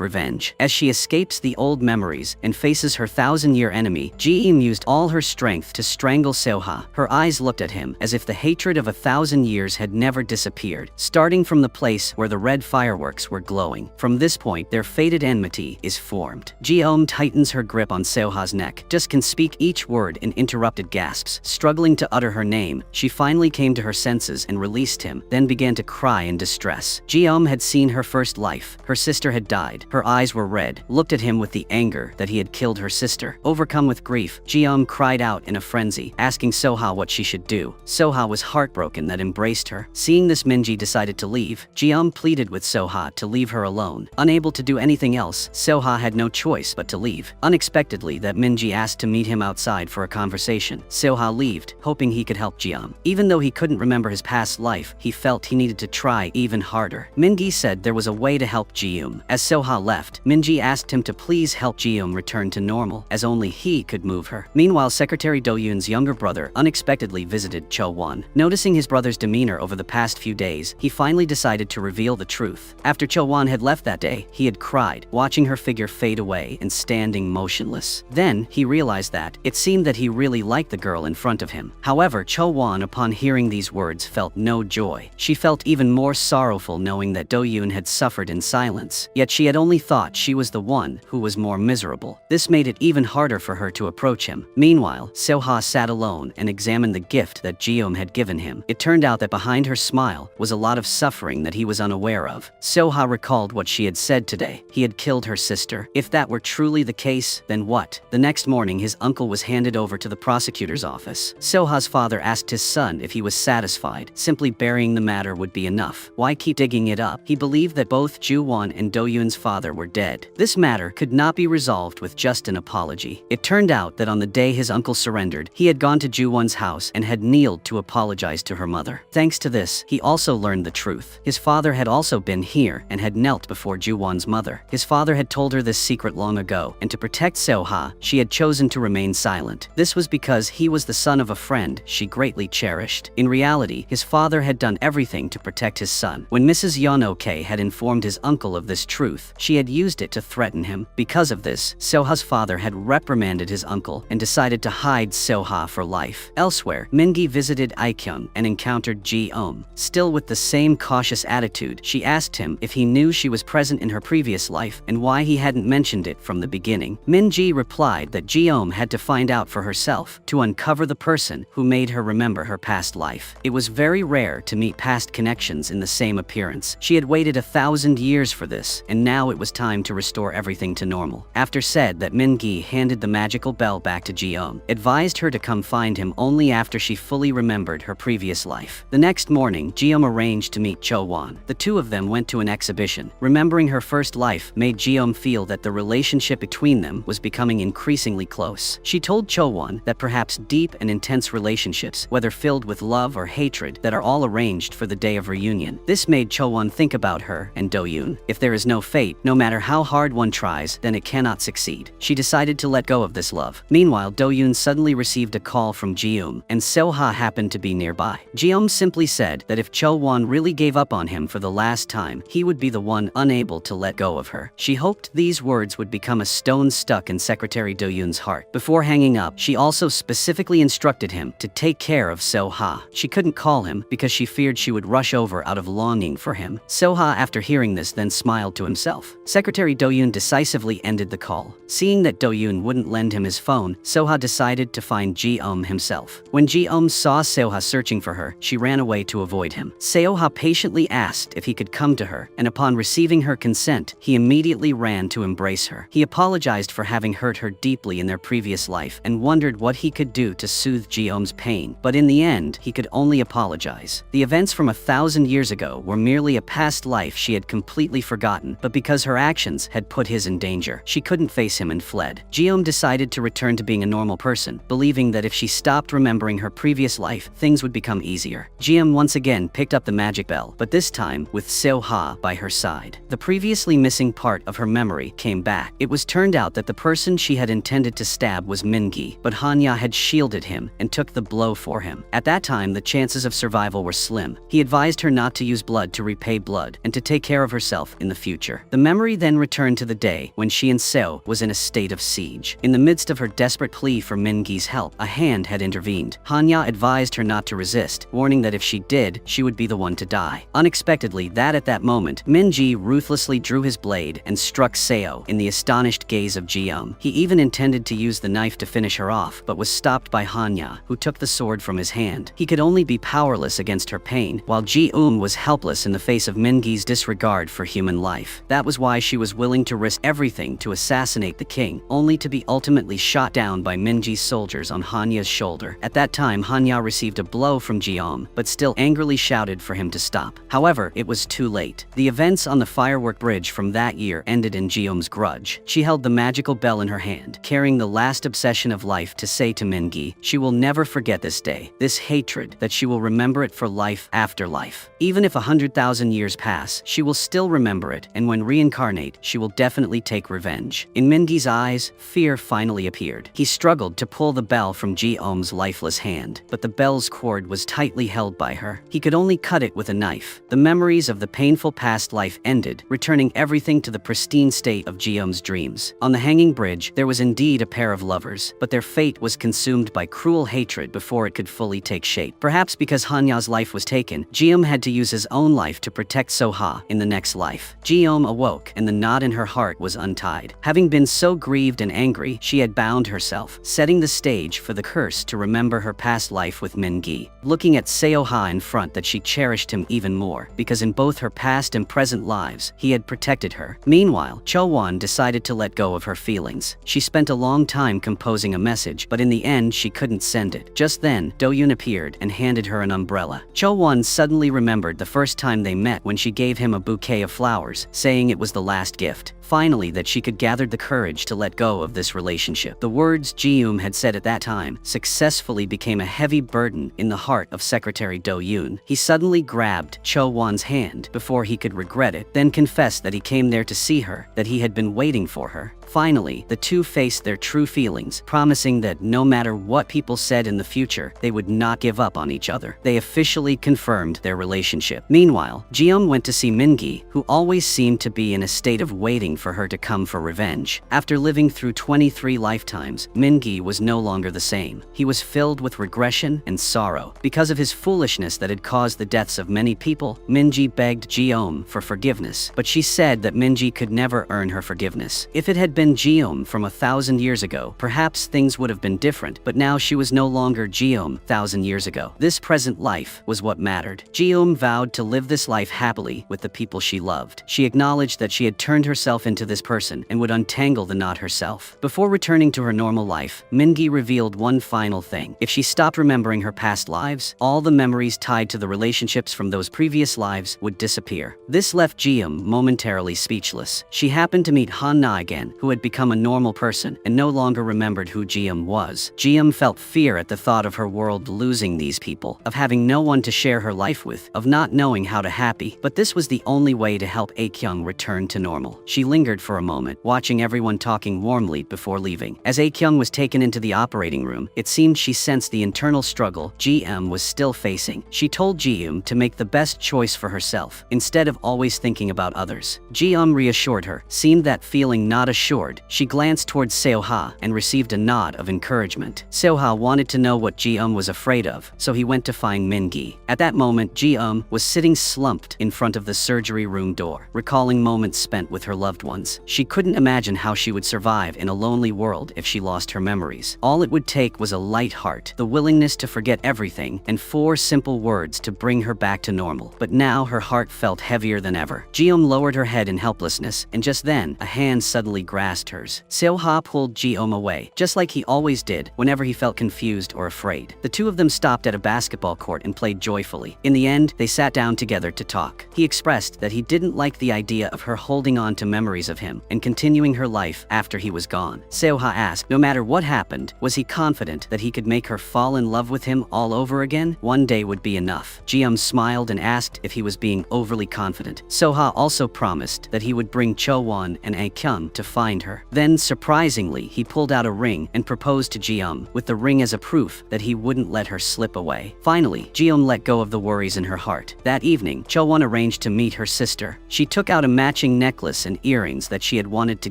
revenge. As she escapes the old memories and faces her thousand-year enemy, Jium used all her strength to strangle Soha. Her eyes looked at him as if the hatred of 1,000 years had never disappeared, starting from the place where the red fireworks were glowing. From this point, their fated enmity is formed. Jium tightens her grip on Soha's neck, just can speak each word in interrupted gasps. Struggling to utter her name, she finally came to her senses and released him, then began to cry in distress. Jium had seen her first life. Her sister had died. Her eyes were red, looked at him with the anger that he had killed her sister. Overcome with grief, Jium cried out in a frenzy, asking Soha what she should do. Soha was heartbroken that embraced her. Seeing this, Minji decided to leave. Jium pleaded with Soha to leave her alone. Unable to do anything else, Soha had no choice but to leave. Unexpectedly, that Minji asked to meet him outside for a conversation. Soha left, hoping he could help Jium. Even though he couldn't remember his past life, he felt he needed to try even harder. Mingi said there was a way to help Jium. As Soha left, Minji asked him to please help Jium return to normal, as only he could move her. Meanwhile, Secretary Doyun's younger brother unexpectedly visited Chowon. Noticing his brother's demeanor over the past few days, he finally decided to reveal the truth. After Chowon had left that day, he had cried, watching her figure fade away and standing motionless. Then, he realized that it seemed that he really liked the girl in front of him. However, Chowon, upon hearing these words, felt no joy. She felt even more sorrowful knowing that Doyun had suffered in silence. Yet she had only thought she was the one who was more miserable. This made it even harder for her to approach him. Meanwhile, Soha sat alone and examined the gift that Jium had given him. It turned out that behind her smile was a lot of suffering that he was unaware of. Soha recalled what she had said today. He had killed her sister. If that were truly the case, then what? The next morning, his uncle was handed over to the prosecutor's office. Soha's father asked his son if he was satisfied. Simply burying the matter would be enough. Why keep digging it up? He believed that both Ju-won and Do-yun's father were dead. This matter could not be resolved with just an apology. It turned out that on the day his uncle surrendered, he had gone to Ju-won's house and had kneeled to apologize to her mother. Thanks to this, he also learned the truth. His father had also been here and had knelt before Ju-won's mother. His father had told her this secret long ago, and to protect Soha, she had chosen to remain silent. This was because he was the son of a friend she greatly cherished. In reality, his father had done everything to protect his son. When Mrs. Yonoke had informed his uncle of this truth, she had used it to threaten him. Because of this, Soha's father had reprimanded his uncle and decided to hide Soha for life. Elsewhere, Mingi visited Aikyung and encountered Ji-eum. Still with the same cautious attitude, she asked him if he knew she was present in her previous life and why he hadn't mentioned it from the beginning. Minji replied that Ji-eum had to find out for herself to uncover the person who made her remember her past life. It was very rare to meet past connections in the same appearance. She had waited 1,000 years for this, and now it was time to restore everything to normal. After said that Mingi handed the magical bell back to Ji-eum, advised her to come find him only after she fully remembered her previous life. The next morning, Ji-eum arranged to meet Cho-won. The two of them went to an exhibition. Remembering her first life made Ji-eum feel that the relationship between them was becoming increasingly close. She told Cho-won that perhaps deep and intense relationships, whether filled with love or hatred, that are all arranged for the day of reunion. This made Cho-won think about her and Do-yoon. If there is no fate, no matter how hard one tries, then it cannot succeed. She decided to let go of this love. Meanwhile, Do-yoon suddenly received a call from Ji-eum, and Soha happened to be nearby. Ji-eum simply said that if Cho-won really gave up on him for the last time, he would be the one unable to let go of her. She hoped these words would become a stone stuck in Secretary Do-yoon's heart. Before hanging up, she also specifically instructed him to take care of Soha. She couldn't call him because she feared she would rush over out of longing for him. Soha, after hearing this, then smiled to himself. Secretary Do-yoon decisively ended the call. Seeing that Do-yoon wouldn't lend him his phone, Soha decided to find Ji-eum himself. When Ji-eum saw Soha searching for her, she ran away to avoid him. Soha patiently asked if he could come to her, and upon receiving her consent, he immediately ran to embrace her. He apologized for having hurt her deeply in their previous life and wondered what he could do to soothe Ji-eum's pain, but in the end, he could only apologize. The events from 1,000 years ago were merely a past life she had completely forgotten, but because her actions had put his in danger, she couldn't face him and fled. Ji-eum decided to return to being a normal person, believing that if she stopped remembering her previous life, things would become easier. Ji-eum once again picked up the magic bell, but this time with Soha by her side. The previously missing part of her memory came back. It was turned out that the person she had intended to stab was Mingi, but Hanya had shielded him and took the blow for him. At that time, the chances of survival were slim. He advised her not to use blood to repay blood and to take care of herself in the future. The memory then returned to the day when she and Seo was in a state of siege. In the midst of her desperate plea for Mingi's help, a hand had intervened. Hanya advised her not to resist, warning that if she did, she would be the one to die. Unexpectedly, at that moment, Mingi ruthlessly drew his blade and struck Seo in the astonished gaze of Ji-eum. He even intended to use the knife to finish her off, but was stopped by Hanya, who took the sword from his hand. He could only be powerless against her pain, while Ji-eum was helpless in the face of Mingi's disregard for human life. That was why she was willing to risk everything to assassinate the king, only to be ultimately shot down by Mingi's soldiers on Hanya's shoulder. At that time, Hanya received a blow from Ji-eum, but still angrily shouted for him to stop. However, it was too late. The events on the firework bridge from that year ended in Ji-eum's grudge. She held the magical bell in her hand, carrying the last obsession of life to say to Mingi, she will never forget this day, this hatred, that she will remember it for life after life. Even if 100,000 years pass, she will still remember it, and when reincarnate, she will definitely take revenge. In Mingi's eyes, fear finally appeared. He struggled to pull the bell from Ji-eum's lifeless hand, but the bell's cord was tightly held by her. He could only cut it with a knife. The memories of the painful past life ended, returning everything to the pristine state of Ji-eum's dreams. On the hanging bridge, there was indeed a pair of lovers, but their fate was consumed by cruel hatred before it could fully take shape. Perhaps because Hanya's life was taken, Ji-eum had to use his own life to protect Soha in the next life. Ji-eum awoke, and the knot in her heart was untied. Having been so grieved and angry, she had bound herself, setting the stage for the curse to remember her past life with Mingi. Looking at Soha in front, that she cherished him even more, because in both her past and present lives, he had protected her. Meanwhile, Cho-won decided to let go of her feelings. She spent a long time composing a message, but in the end, she couldn't send it. Just then, Do-yoon appeared and handed her an umbrella. Cho-won suddenly remembered the first time they met when she gave him a bouquet of flowers, saying it was the last gift. Finally, that she could gather the courage to let go of this relationship. The words Ji-eum had said at that time successfully became a heavy burden in the heart of Secretary Do-yoon. He suddenly grabbed Cho-won's hand before he could regret it, then confessed that he came there to see her, that he had been waiting for her. Finally, the two faced their true feelings, promising that no matter what people said in the future, they would not give up on each other. They officially confirmed their relationship. Meanwhile, Ji-eum went to see Min-gi, who always seemed to be in a state of waiting for her to come for revenge. After living through 23 lifetimes, Min-gi was no longer the same. He was filled with regression and sorrow. Because of his foolishness that had caused the deaths of many people, Min-gi begged Ji-eum for forgiveness, but she said that Min-gi could never earn her forgiveness. If it had been Ji-eum from 1,000 years ago, perhaps things would have been different, but now she was no longer Ji-eum 1,000 years ago. This present life was what mattered. Ji-eum vowed to live this life happily with the people she loved. She acknowledged that she had turned herself into this person and would untangle the knot herself. Before returning to her normal life, Min-gi revealed one final thing. If she stopped remembering her past lives, all the memories tied to the relationships from those previous lives would disappear. This left Ji-eum momentarily speechless. She happened to meet Han-na again, who had become a normal person and no longer remembered who Ji-eum was. Ji-eum felt fear at the thought of her world losing these people, of having no one to share her life with, of not knowing how to happy, but this was the only way to help Aekyung return to normal. She lingered for a moment, watching everyone talking warmly before leaving. As Aekyung was taken into the operating room, it seemed she sensed the internal struggle Ji-eum was still facing. She told Ji-eum to make the best choice for herself, instead of always thinking about others. Ji-eum reassured her. Seemed that feeling not assured, she glanced towards Seo-ha and received a nod of encouragement. Seo-ha wanted to know what Ji-eum was afraid of, so he went to find Min-gi. At that moment, Ji-eum was sitting slumped in front of the surgery room door, recalling moments spent with her loved ones. She couldn't imagine how she would survive in a lonely world if she lost her memories. All it would take was a light heart, the willingness to forget everything, and 4 simple words to bring her back to normal. But now her heart felt heavier than ever. Ji-eum lowered her head in helplessness, and just then, a hand suddenly grasped hers. Seo-ha pulled Ji-eum away, just like he always did whenever he felt confused or afraid. The two of them stopped at a basketball court and played joyfully. In the end, they sat down together to talk. He expressed that he didn't like the idea of her holding on to memories of him and continuing her life after he was gone. Seo-ha asked, no matter what happened, was he confident that he could make her fall in love with him all over again? One day would be enough. Ji-eum smiled and asked if he was being overly confident. Seo-ha also promised that he would bring Cho-won and Aekyung to find her. Then, surprisingly, he pulled out a ring and proposed to Ji-eum, with the ring as a proof that he wouldn't let her slip away. Finally, Ji-eum let go of the worries in her heart. That evening, Cho-won arranged to meet her sister. She took out a matching necklace and earrings that she had wanted to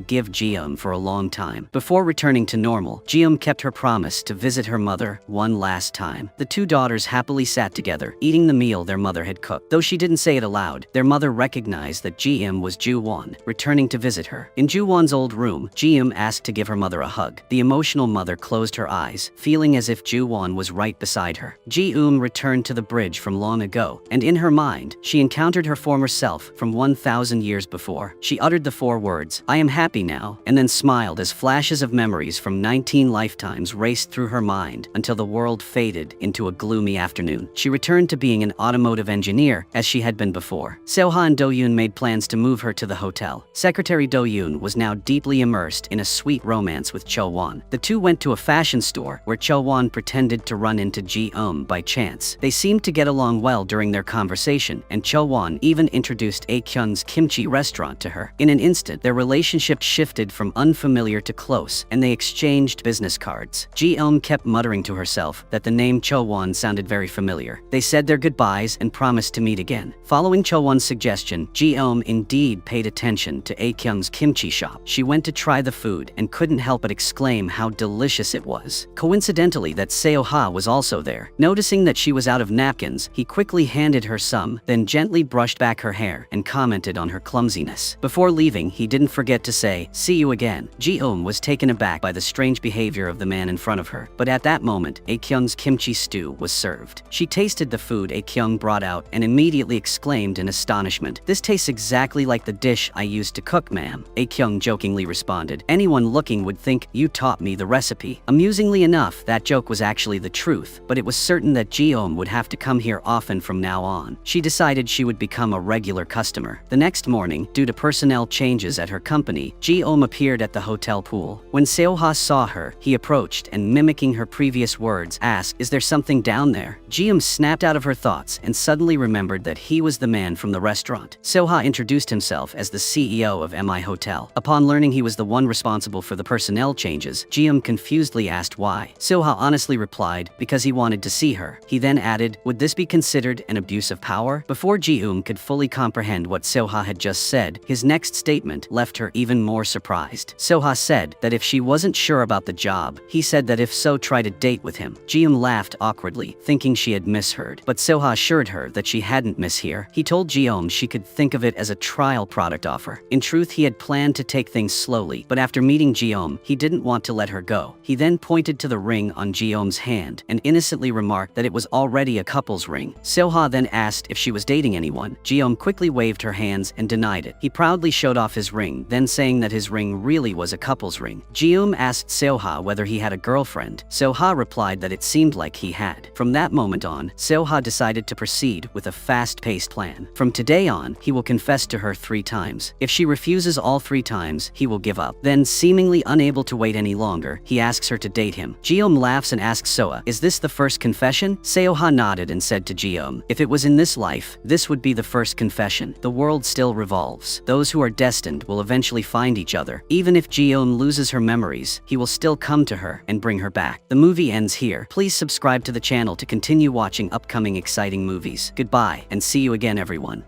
give Ji-eum for a long time. Before returning to normal, Ji-eum kept her promise to visit her mother one last time. The two daughters happily sat together, eating the meal their mother had cooked. Though she didn't say it aloud, their mother recognized that Ji-eum was Ju-won, returning to visit her. In Ju-won's old room, Ji-eum asked to give her mother a hug. The emotional mother closed her eyes, feeling as if Ju-won was right beside her. Ji-eum returned to the bridge from long ago, and in her mind, she encountered her former self from 1,000 years before. She uttered the 4 words, "I am happy now," and then smiled as flashes of memories from 19 lifetimes raced through her mind until the world faded into a gloomy afternoon. She returned to being an automotive engineer as she had been before. Seo-ha and Do-yoon made plans to move her to the hotel. Secretary Do-yoon was now deeply immersed in a sweet romance with Cho-won. The two went to a fashion store where Cho-won pretended to run into Ji-eum by chance. They seemed to get along well during their conversation, and Cho-won even introduced Aekyung's kimchi restaurant to her. In an instant, their relationship shifted from unfamiliar to close, and they exchanged business cards. Ji-eum kept muttering to herself that the name Cho-won sounded very familiar. They said their goodbyes and promised to meet again. Following Cho-won's suggestion, Ji-eum indeed paid attention to Aekyung's kimchi shop. She went to try the food and couldn't help but exclaim how delicious it was. Coincidentally, that Seo-ha was also there. Noticing that she was out of napkins, he quickly handed her some, then gently brushed back her hair and commented on her clumsiness. Before leaving, he didn't forget to say, "See you again." Ji-eum was taken aback by the strange behavior of the man in front of her, but at that moment, Aekyung's kimchi stew was served. She tasted the food Aekyung brought out and immediately exclaimed in astonishment, "This tastes exactly like the dish I used to cook, ma'am." Aekyung jokingly responded, "Anyone looking would think you taught me the recipe." Amusingly enough, that joke was actually the truth, but it was certain that Ji-eum would have to come here often from now on. She decided she would become a regular customer. The next morning, due to personnel changes at her company, Ji-eum appeared at the hotel pool. When Seo-ha saw her, he approached and, mimicking her previous words, asked, "Is there something down there?" Ji-eum snapped out of her thoughts and suddenly remembered that he was the man from the restaurant. Seo-ha introduced himself as the CEO of MI Hotel. Upon learning he was the one responsible for the personnel changes, Ji-eum confusedly asked why. Soha honestly replied, because he wanted to see her. He then added, would this be considered an abuse of power? Before Ji-eum could fully comprehend what Soha had just said, his next statement left her even more surprised. Soha said that if she wasn't sure about the job, he said that if so, try to date with him. Ji-eum laughed awkwardly, thinking she had misheard, but Soha assured her that she hadn't misheard. He told Ji-eum she could think of it as a trial product offer. In truth, he had planned to take things slowly, but after meeting Ji-eum, he didn't want to let her go. He then pointed to the ring on Ji-eum's hand and innocently remarked that it was already a couple's ring. Soha then asked if she was dating anyone. Ji-eum quickly waved her hands and denied it. He proudly showed off his ring, then saying that his ring really was a couple's ring. Ji-eum asked Soha whether he had a girlfriend. Soha replied that it seemed like he had. From that moment on, Soha decided to proceed with a fast-paced plan. From today on, he will confess to her 3 times. If she refuses all 3 times, he will give up. Then, seemingly unable to wait any longer, he asks her to date him. Ji-eum laughs and asks Soha, is this the first confession? Soha nodded and said to Ji-eum, if it was in this life, this would be the first confession. The world still revolves. Those who are destined will eventually find each other. Even if Ji-eum loses her memories, he will still come to her and bring her back. The movie ends here. Please subscribe to the channel to continue watching upcoming exciting movies. Goodbye, and see you again, everyone.